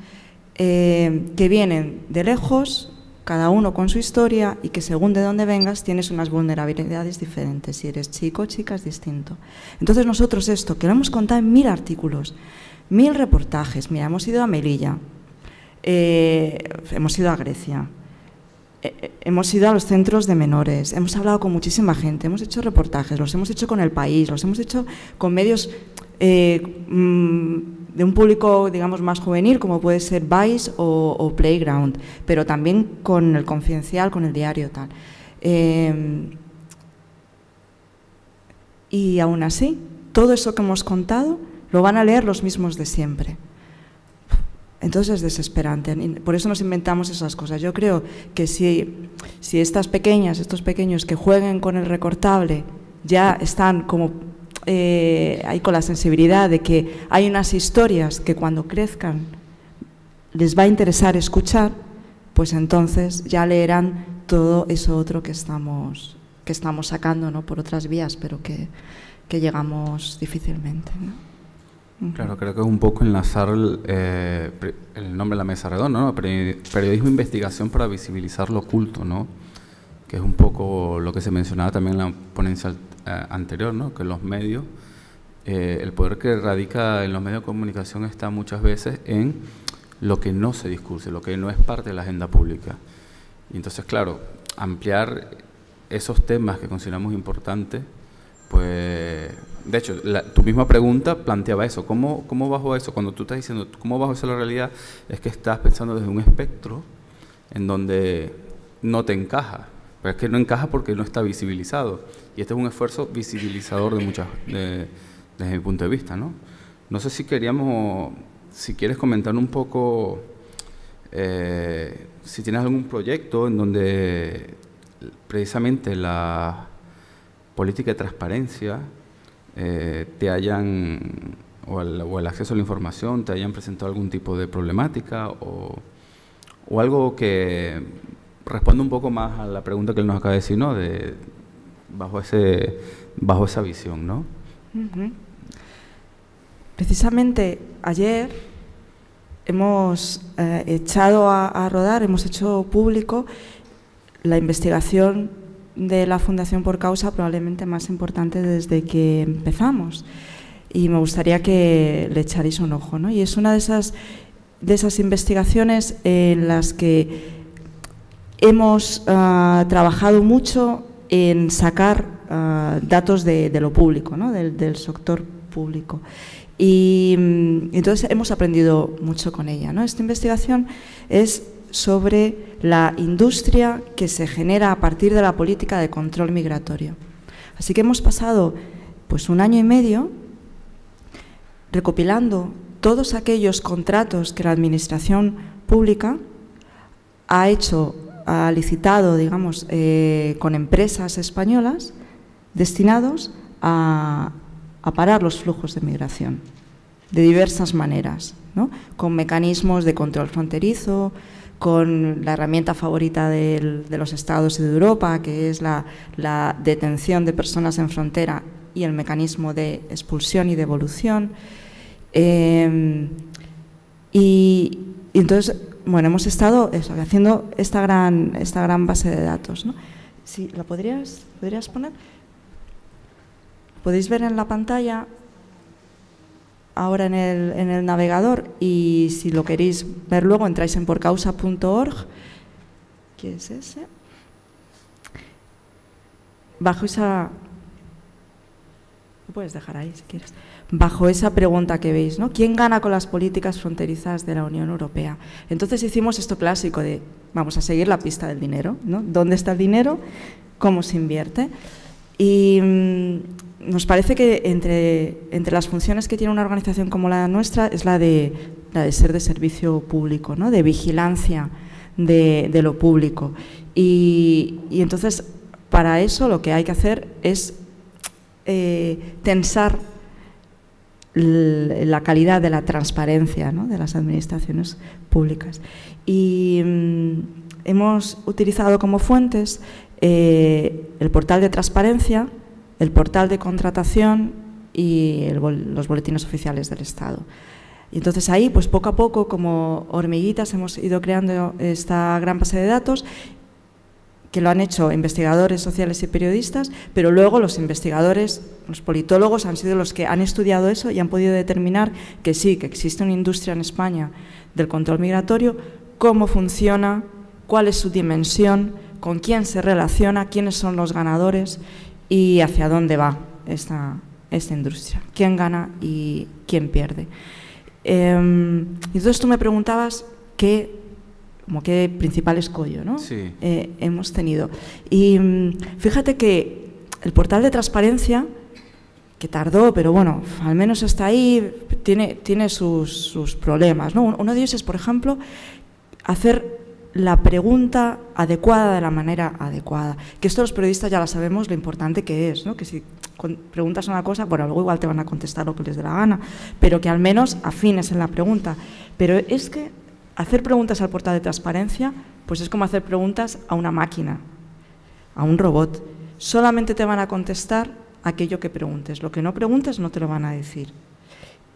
que vienen de lejos, cada uno con su historia y que según de dónde vengas tienes unas vulnerabilidades diferentes. Si eres chico o chica es distinto. Entonces nosotros esto, que lo hemos contado en 1000 artículos, 1000 reportajes, mira, hemos ido a Melilla, hemos ido a Grecia, hemos ido a los centros de menores, hemos hablado con muchísima gente, hemos hecho reportajes, los hemos hecho con El País, los hemos hecho con medios de un público, digamos, más juvenil, como puede ser Vice o Playground, pero también con El Confidencial, con El Diario, tal. Y aún así, todo eso que hemos contado lo van a leer los mismos de siempre. Entonces es desesperante, por eso nos inventamos esas cosas. Yo creo que si estas pequeñas, estos pequeños que jueguen con el recortable ya están como ahí con la sensibilidad de que hay unas historias que cuando crezcan les va a interesar escuchar, pues entonces ya leerán todo eso otro que estamos sacando, ¿no?, por otras vías, pero que llegamos difícilmente, ¿no? Claro, creo que es un poco enlazar el nombre de la mesa redonda, ¿no? Periodismo e investigación para visibilizar lo oculto, ¿no? Que es un poco lo que se mencionaba también en la ponencia anterior, ¿no? Que los medios, el poder que radica en los medios de comunicación está muchas veces en lo que no se discurse, lo que no es parte de la agenda pública. Y entonces, claro, ampliar esos temas que consideramos importantes, pues, de hecho, tu misma pregunta planteaba eso. ¿Cómo bajo eso? Cuando tú estás diciendo cómo bajo eso la realidad, es que estás pensando desde un espectro en donde no te encaja. Pero es que no encaja porque no está visibilizado. Y este es un esfuerzo visibilizador desde mi punto de vista, ¿no? No sé si quieres comentar un poco, si tienes algún proyecto en donde precisamente la política de transparencia te hayan, o el acceso a la información, te hayan presentado algún tipo de problemática o algo que responde un poco más a la pregunta que él nos acaba de decir, ¿no? Bajo esa visión, ¿no? Precisamente ayer hemos echado a rodar, hemos hecho público la investigación de la Fundación Por Causa, probablemente más importante desde que empezamos, y me gustaría que le echarais un ojo, ¿no? Y es una de esas investigaciones en las que hemos trabajado mucho en sacar datos de lo público, ¿no? del sector público. Y entonces hemos aprendido mucho con ella, ¿no? Esta investigación es sobre la industria que se genera a partir de la política de control migratorio. Así que hemos pasado pues 1 año y medio recopilando todos aquellos contratos que la administración pública ha licitado, digamos, con empresas españolas destinados a parar los flujos de migración de diversas maneras, ¿no? Con mecanismos de control fronterizo, con la herramienta favorita de los Estados y de Europa, que es la detención de personas en frontera y el mecanismo de expulsión y devolución. Y entonces, bueno, hemos estado haciendo esta gran base de datos, ¿no? Sí, ¿la podrías poner? Podéis ver en la pantalla ahora en el navegador, y si lo queréis ver luego entráis en porcausa.org. ¿Qué es ese? Bajo esa... Lo puedes dejar ahí si quieres. Bajo esa pregunta que veis, ¿no? ¿Quién gana con las políticas fronterizas de la Unión Europea? Entonces hicimos esto clásico de vamos a seguir la pista del dinero, ¿no? ¿Dónde está el dinero? ¿Cómo se invierte? Y nos parece que entre las funciones que tiene una organización como la nuestra es la de ser de servicio público, ¿no? De vigilancia de lo público. Y entonces, para eso lo que hay que hacer es tensar la calidad de la transparencia, ¿no? De las administraciones públicas. Y hemos utilizado como fuentes el portal de transparencia, el portal de contratación y los boletines oficiales del Estado. Y entonces ahí, pues poco a poco, como hormiguitas, hemos ido creando esta gran base de datos que lo han hecho investigadores sociales y periodistas, pero luego los investigadores, los politólogos han sido los que han estudiado eso y han podido determinar que sí, que existe una industria en España del control migratorio, cómo funciona, cuál es su dimensión, con quién se relaciona, quiénes son los ganadores y hacia dónde va esta industria, quién gana y quién pierde. Entonces tú me preguntabas qué principal escollo, ¿no? Sí. Hemos tenido. Y fíjate que el portal de transparencia, que tardó, pero bueno, al menos hasta ahí, tiene sus problemas, ¿no? Uno de ellos es, por ejemplo, hacer la pregunta adecuada de la manera adecuada. Que esto los periodistas ya lo sabemos lo importante que es, ¿no? Que si preguntas una cosa, bueno, luego igual te van a contestar lo que les dé la gana, pero que al menos afines en la pregunta. Pero es que hacer preguntas al portal de transparencia, pues es como hacer preguntas a una máquina, a un robot. Solamente te van a contestar aquello que preguntes. Lo que no preguntes no te lo van a decir.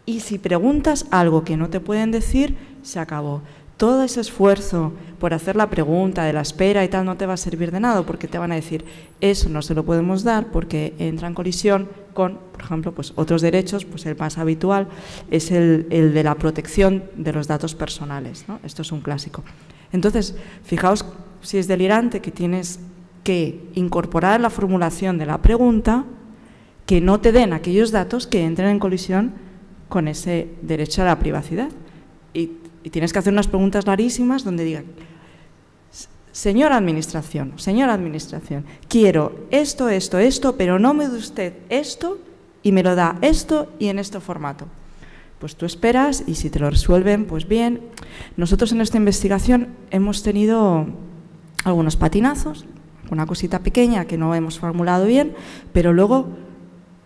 Y si preguntas algo que no te pueden decir, se acabó. Todo ese esfuerzo por hacer la pregunta de la espera y tal no te va a servir de nada, porque te van a decir, eso no se lo podemos dar porque entra en colisión con, por ejemplo, pues otros derechos, pues el más habitual es el de la protección de los datos personales, ¿no? Esto es un clásico. Entonces, fijaos si es delirante que tienes que incorporar en la formulación de la pregunta que no te den aquellos datos que entren en colisión con ese derecho a la privacidad. Y tienes que hacer unas preguntas rarísimas donde digan, señora administración, quiero esto, pero no me dé usted esto y me lo da esto y en este formato. Pues tú esperas y si te lo resuelven, pues bien. Nosotros en esta investigación hemos tenido algunos patinazos, una cosita pequeña que no hemos formulado bien, pero luego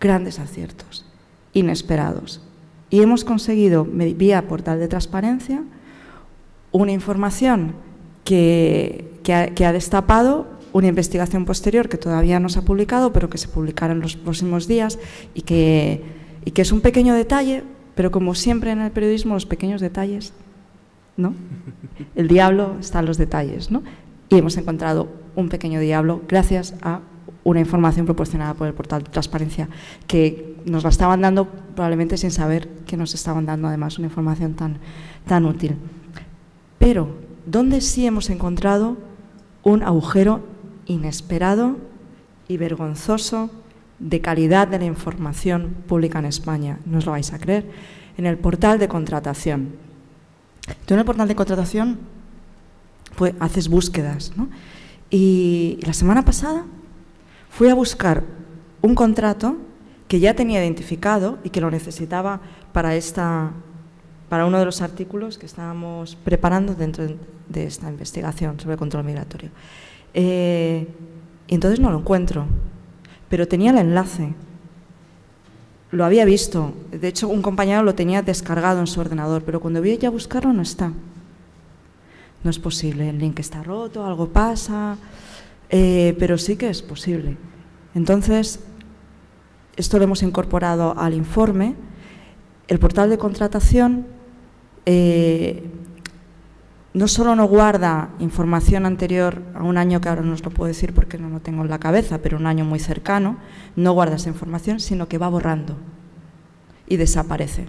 grandes aciertos, inesperados. Y hemos conseguido, vía portal de transparencia, una información que ha destapado una investigación posterior que todavía no se ha publicado, pero que se publicará en los próximos días y que es un pequeño detalle, pero como siempre en el periodismo, los pequeños detalles, ¿no? El diablo está en los detalles, ¿no? Y hemos encontrado un pequeño diablo gracias a una información proporcionada por el portal de transparencia que nos la estaban dando probablemente sin saber que nos estaban dando además una información tan útil. Pero, ¿dónde sí hemos encontrado un agujero inesperado y vergonzoso de calidad de la información pública en España? No os lo vais a creer. En el portal de contratación. Tú en el portal de contratación pues, haces búsquedas, ¿no? Y la semana pasada fui a buscar un contrato que ya tenía identificado y que lo necesitaba para uno de los artículos que estábamos preparando dentro de esta investigación sobre control migratorio. Y entonces no lo encuentro, pero tenía el enlace. Lo había visto, de hecho un compañero lo tenía descargado en su ordenador, pero cuando voy a buscarlo no está. No es posible, el link está roto, algo pasa, pero sí que es posible. Entonces, esto lo hemos incorporado al informe. El portal de contratación no solo no guarda información anterior a un año, que ahora no os lo puedo decir porque no lo tengo en la cabeza, pero un año muy cercano, no guarda esa información, sino que va borrando y desaparece.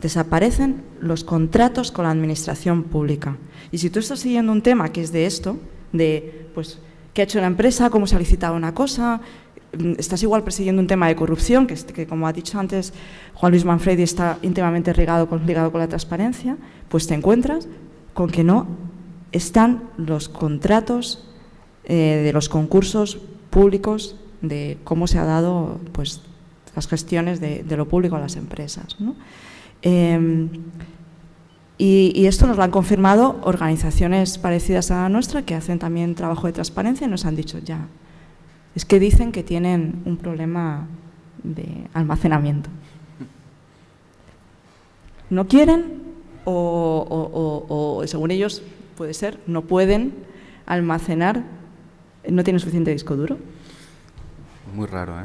Desaparecen los contratos con la administración pública. Y si tú estás siguiendo un tema que es de esto, de pues qué ha hecho la empresa, cómo se ha licitado una cosa, estás igual persiguiendo un tema de corrupción, que como ha dicho antes Juan Luis Manfredi está íntimamente ligado con la transparencia, pues te encuentras con que no están los contratos de los concursos públicos de cómo se ha dado pues las gestiones de lo público a las empresas, ¿no? Y esto nos lo han confirmado organizaciones parecidas a la nuestra que hacen también trabajo de transparencia y nos han dicho ya, es que dicen que tienen un problema de almacenamiento. No quieren o según ellos puede ser, no pueden almacenar, no tienen suficiente disco duro. Muy raro, ¿eh?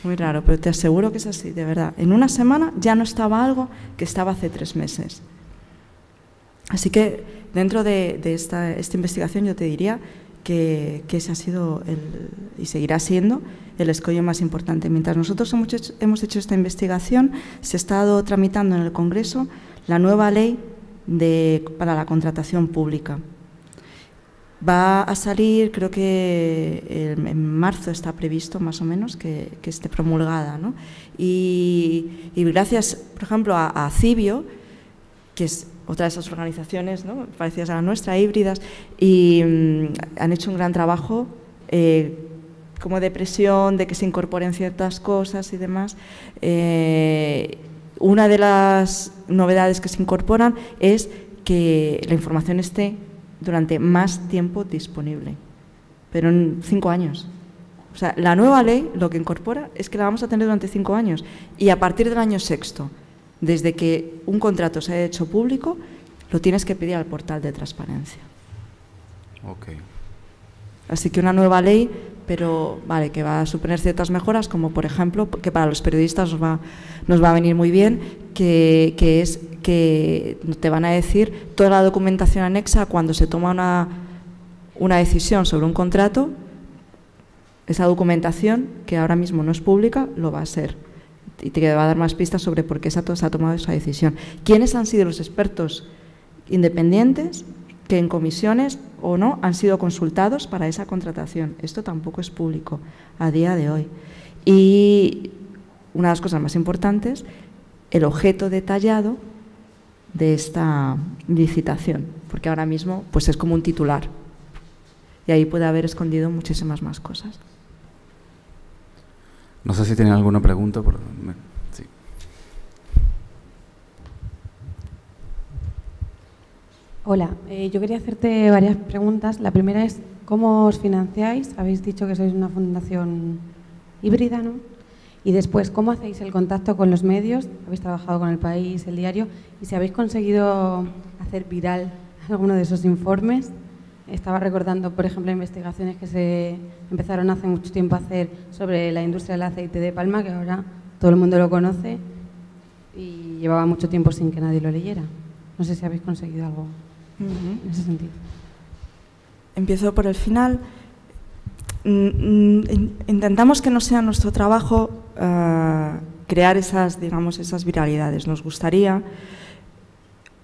Muy raro, pero te aseguro que es así, de verdad. En una semana ya no estaba algo que estaba hace 3 meses. Así que dentro de esta investigación yo te diría que ese ha sido y seguirá siendo el escollo más importante. Mientras nosotros hemos hecho esta investigación, se ha estado tramitando en el Congreso la nueva ley para la contratación pública. Va a salir, creo que en marzo está previsto más o menos que esté promulgada, ¿no? Y gracias, por ejemplo, a Cibio, que es otra de esas organizaciones, ¿no?, parecidas a la nuestra, híbridas, y han hecho un gran trabajo como de presión, de que se incorporen ciertas cosas y demás. Una de las novedades que se incorporan es que la información esté durante más tiempo disponible, pero en 5 años. O sea, la nueva ley lo que incorpora es que la vamos a tener durante 5 años y a partir del año 6º, desde que un contrato se haya hecho público, lo tienes que pedir al portal de transparencia. Okay. Así que una nueva ley, pero vale, que va a suponer ciertas mejoras, como por ejemplo, que para los periodistas nos va a venir muy bien, que es que te van a decir toda la documentación anexa cuando se toma una decisión sobre un contrato. Esa documentación, que ahora mismo no es pública, lo va a ser. Y te va a dar más pistas sobre por qué se ha tomado esa decisión. ¿Quiénes han sido los expertos independientes que en comisiones o no han sido consultados para esa contratación? Esto tampoco es público a día de hoy. Y una de las cosas más importantes, el objeto detallado de esta licitación, porque ahora mismo pues es como un titular y ahí puede haber escondido muchísimas más cosas. No sé si tienen alguna pregunta. Sí. Hola, yo quería hacerte varias preguntas. La primera es, ¿cómo os financiáis? Habéis dicho que sois una fundación híbrida, ¿no? Y después, ¿cómo hacéis el contacto con los medios? Habéis trabajado con El País, El Diario, y si habéis conseguido hacer viral alguno de esos informes. Estaba recordando, por ejemplo, investigaciones que se empezaron hace mucho tiempo a hacer sobre la industria del aceite de palma, que ahora todo el mundo lo conoce y llevaba mucho tiempo sin que nadie lo leyera. No sé si habéis conseguido algo en ese sentido. Empiezo por el final. Intentamos que no sea nuestro trabajo crear esas viralidades. Nos gustaría,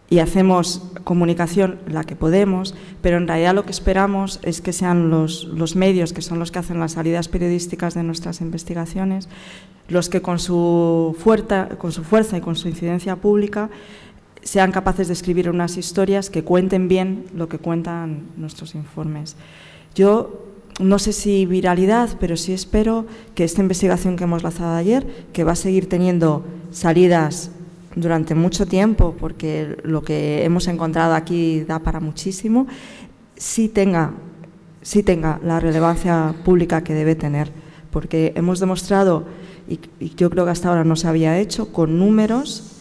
y hacemos comunicación la que podemos, pero en realidad lo que esperamos es que sean los medios, que son los que hacen las salidas periodísticas de nuestras investigaciones, los que con su fuerza y con su incidencia pública sean capaces de escribir unas historias que cuenten bien lo que cuentan nuestros informes. Yo no sé si viralidad, pero sí espero que esta investigación que hemos lanzado ayer, que va a seguir teniendo salidas durante mucho tiempo, porque lo que hemos encontrado aquí da para muchísimo, sí tenga la relevancia pública que debe tener, porque hemos demostrado, y yo creo que hasta ahora no se había hecho, con números,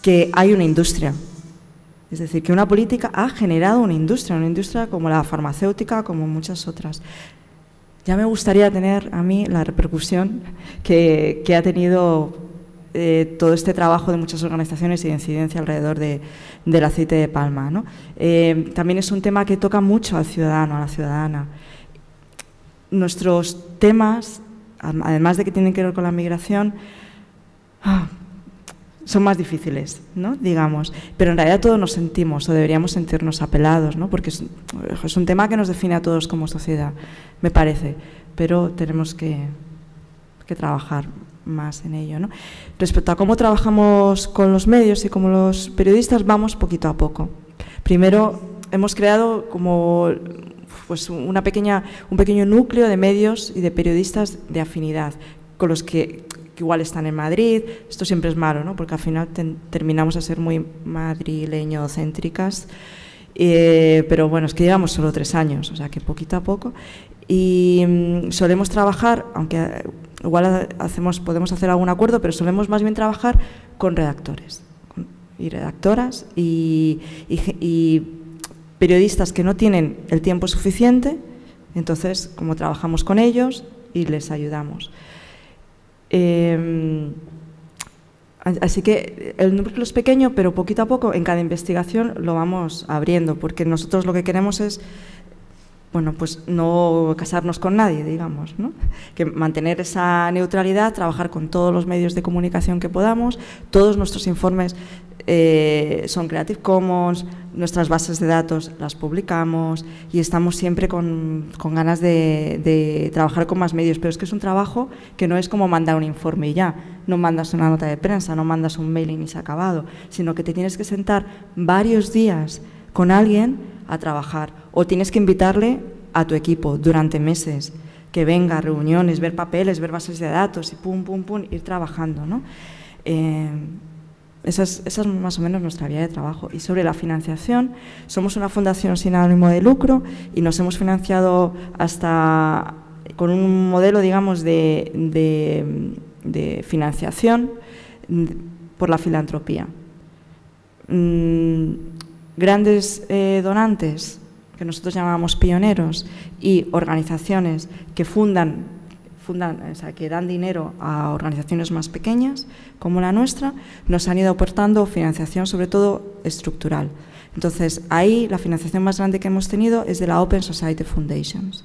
que hay una industria. Es decir, que una política ha generado una industria como la farmacéutica, como muchas otras. Ya me gustaría tener a mí la repercusión que ha tenido todo este trabajo de muchas organizaciones y de incidencia alrededor del aceite de palma, ¿no? También es un tema que toca mucho al ciudadano, a la ciudadana. Nuestros temas, además de que tienen que ver con la migración, son más difíciles, ¿no?, digamos, pero en realidad todos nos sentimos o deberíamos sentirnos apelados, ¿no?, porque es un tema que nos define a todos como sociedad, me parece, pero tenemos que trabajar más en ello, ¿no? Respecto a cómo trabajamos con los medios y como los periodistas, vamos poquito a poco. Primero hemos creado como pues un pequeño núcleo de medios y de periodistas de afinidad, con los que igual están en Madrid. Esto siempre es malo, ¿no?, porque al final terminamos a ser muy madrileño-céntricas, pero bueno, es que llevamos solo 3 años, o sea que poquito a poco, y solemos trabajar, aunque igual podemos hacer algún acuerdo, pero solemos más bien trabajar con redactores y redactoras y periodistas que no tienen el tiempo suficiente. Entonces, como trabajamos con ellos y les ayudamos. Así que el núcleo es pequeño, pero poquito a poco en cada investigación lo vamos abriendo, porque nosotros lo que queremos es, bueno, pues no casarnos con nadie, digamos, ¿no? Que mantener esa neutralidad, trabajar con todos los medios de comunicación que podamos. Todos nuestros informes son Creative Commons, nuestras bases de datos las publicamos y estamos siempre con ganas de trabajar con más medios, pero es que es un trabajo que no es como mandar un informe y ya, no mandas una nota de prensa, no mandas un mailing y se ha acabado, sino que te tienes que sentar varios días con alguien a trabajar, o tienes que invitarle a tu equipo durante meses, que venga a reuniones, ver papeles, ver bases de datos y pum, pum, pum, ir trabajando, ¿no? Esa es más o menos nuestra vía de trabajo. Y sobre la financiación, somos una fundación sin ánimo de lucro y nos hemos financiado hasta con un modelo, digamos, de financiación por la filantropía. Grandes donantes, que nosotros llamamos pioneros, y organizaciones que fundan, o sea, que dan dinero a organizaciones más pequeñas, como la nuestra, nos han ido aportando financiación, sobre todo estructural. Entonces, ahí la financiación más grande que hemos tenido es de la Open Society Foundations.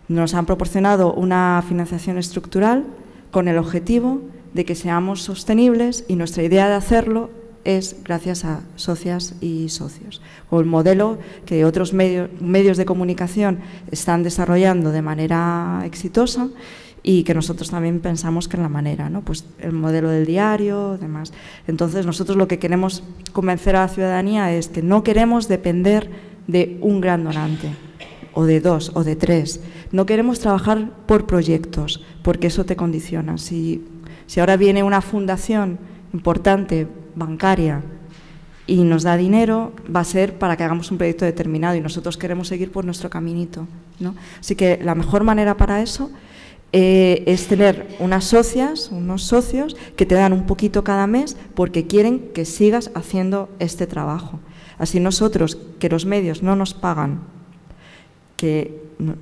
Nos han proporcionado una financiación estructural con el objetivo de que seamos sostenibles, y nuestra idea de hacerlo es gracias a socias y socios, o el modelo que otros medios de comunicación están desarrollando de manera exitosa y que nosotros también pensamos que es la manera, ¿no? Pues el modelo del diario, demás. Entonces, nosotros lo que queremos convencer a la ciudadanía es que no queremos depender de un gran donante, o de dos, o de tres. No queremos trabajar por proyectos, porque eso te condiciona. Si ahora viene una fundación importante, bancaria, y nos da dinero, va a ser para que hagamos un proyecto determinado, y nosotros queremos seguir por nuestro caminito, ¿no? Así que la mejor manera para eso es tener unas socias, unos socios que te dan un poquito cada mes porque quieren que sigas haciendo este trabajo. Así nosotros, que los medios no nos pagan, que no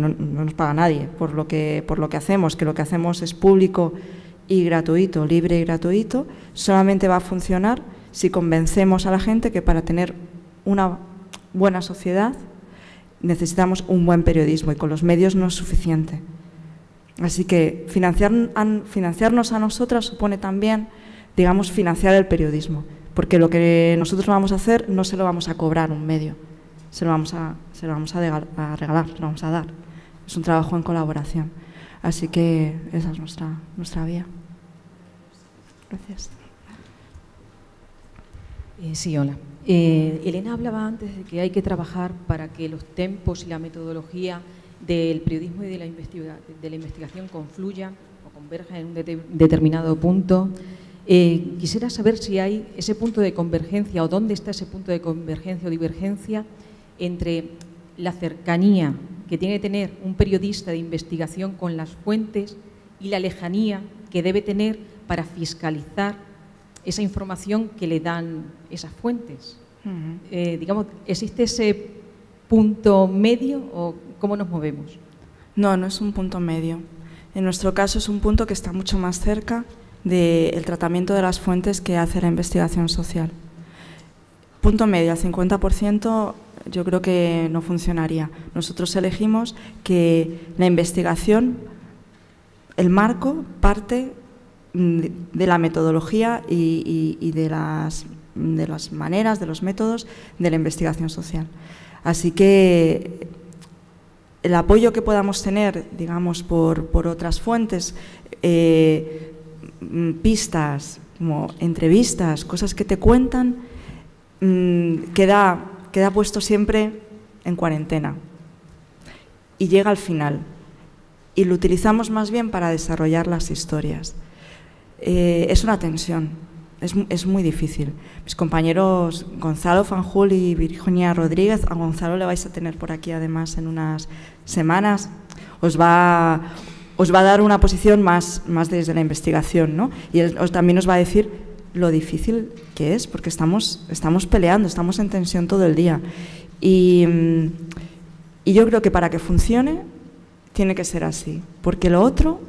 nos paga nadie por lo que hacemos, que lo que hacemos es público y gratuito, libre y gratuito, solamente va a funcionar si convencemos a la gente que para tener una buena sociedad necesitamos un buen periodismo, y con los medios no es suficiente. Así que financiarnos a nosotras supone también, digamos, financiar el periodismo, porque lo que nosotros vamos a hacer no se lo vamos a cobrar un medio, se lo vamos a regalar, se lo vamos a dar. Es un trabajo en colaboración. Así que esa es nuestra vía. Gracias. Sí, hola. Elena hablaba antes de que hay que trabajar para que los tempos y la metodología del periodismo y de la investigación confluyan o converjan en un determinado punto. Quisiera saber si hay ese punto de convergencia, o dónde está ese punto de convergencia o divergencia entre la cercanía que tiene que tener un periodista de investigación con las fuentes y la lejanía que debe tener para fiscalizar esa información que le dan esas fuentes. Digamos, ¿existe ese punto medio o cómo nos movemos? No, no es un punto medio. En nuestro caso es un punto que está mucho más cerca del tratamiento de las fuentes que hace la investigación social. Punto medio, al 50%, yo creo que no funcionaría. Nosotros elegimos que la investigación, el marco, parte de la metodología y de las maneras, de los métodos de la investigación social. Así que el apoyo que podamos tener, digamos, por otras fuentes, pistas, como entrevistas, cosas que te cuentan, queda puesto siempre en cuarentena y llega al final, y lo utilizamos más bien para desarrollar las historias. Es una tensión, es muy difícil. Mis compañeros Gonzalo Fanjul y Virginia Rodríguez, a Gonzalo le vais a tener por aquí además en unas semanas, os va a dar una posición más desde la investigación, ¿no? Y él también os va a decir lo difícil que es, porque estamos peleando, estamos en tensión todo el día. Y yo creo que para que funcione tiene que ser así, porque lo otro,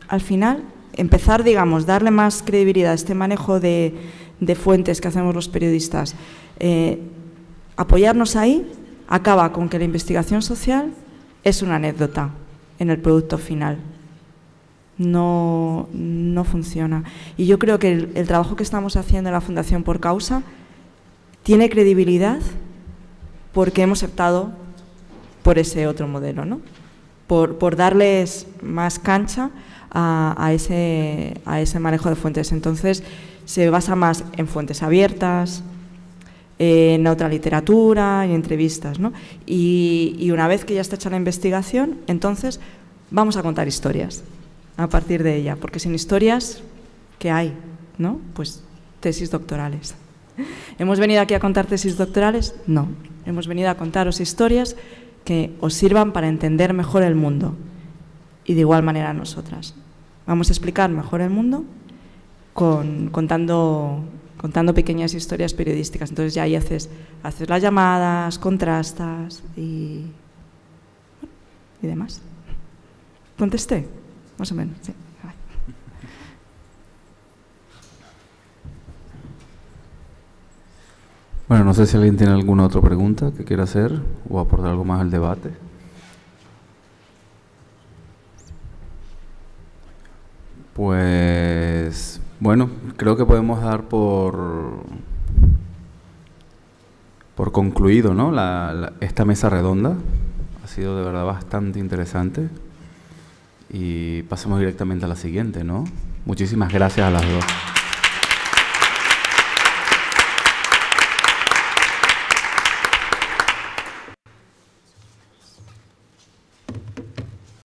al final, empezar, digamos, darle más credibilidad a este manejo de fuentes que hacemos los periodistas, apoyarnos ahí, acaba con que la investigación social es una anécdota en el producto final. No funciona. Y yo creo que el trabajo que estamos haciendo en la Fundación Por Causa tiene credibilidad porque hemos optado por ese otro modelo, ¿no? Por darles más cancha a ese manejo de fuentes. Entonces, se basa más en fuentes abiertas, en otra literatura, en entrevistas, ¿no? Y una vez que ya está hecha la investigación, entonces vamos a contar historias a partir de ella, porque sin historias, ¿qué hay? ¿No? Pues tesis doctorales. ¿Hemos venido aquí a contar tesis doctorales? No. Hemos venido a contaros historias que os sirvan para entender mejor el mundo. Y de igual manera nosotras. Vamos a explicar mejor el mundo contando pequeñas historias periodísticas. Entonces ya ahí haces las llamadas, contrastas y demás. ¿Contesté? Más o menos, sí. Bueno, no sé si alguien tiene alguna otra pregunta que quiera hacer o aportar algo más al debate. Pues, bueno, creo que podemos dar por concluido, ¿no? Esta mesa redonda. Ha sido de verdad bastante interesante. Y pasamos directamente a la siguiente, ¿no? Muchísimas gracias a las dos.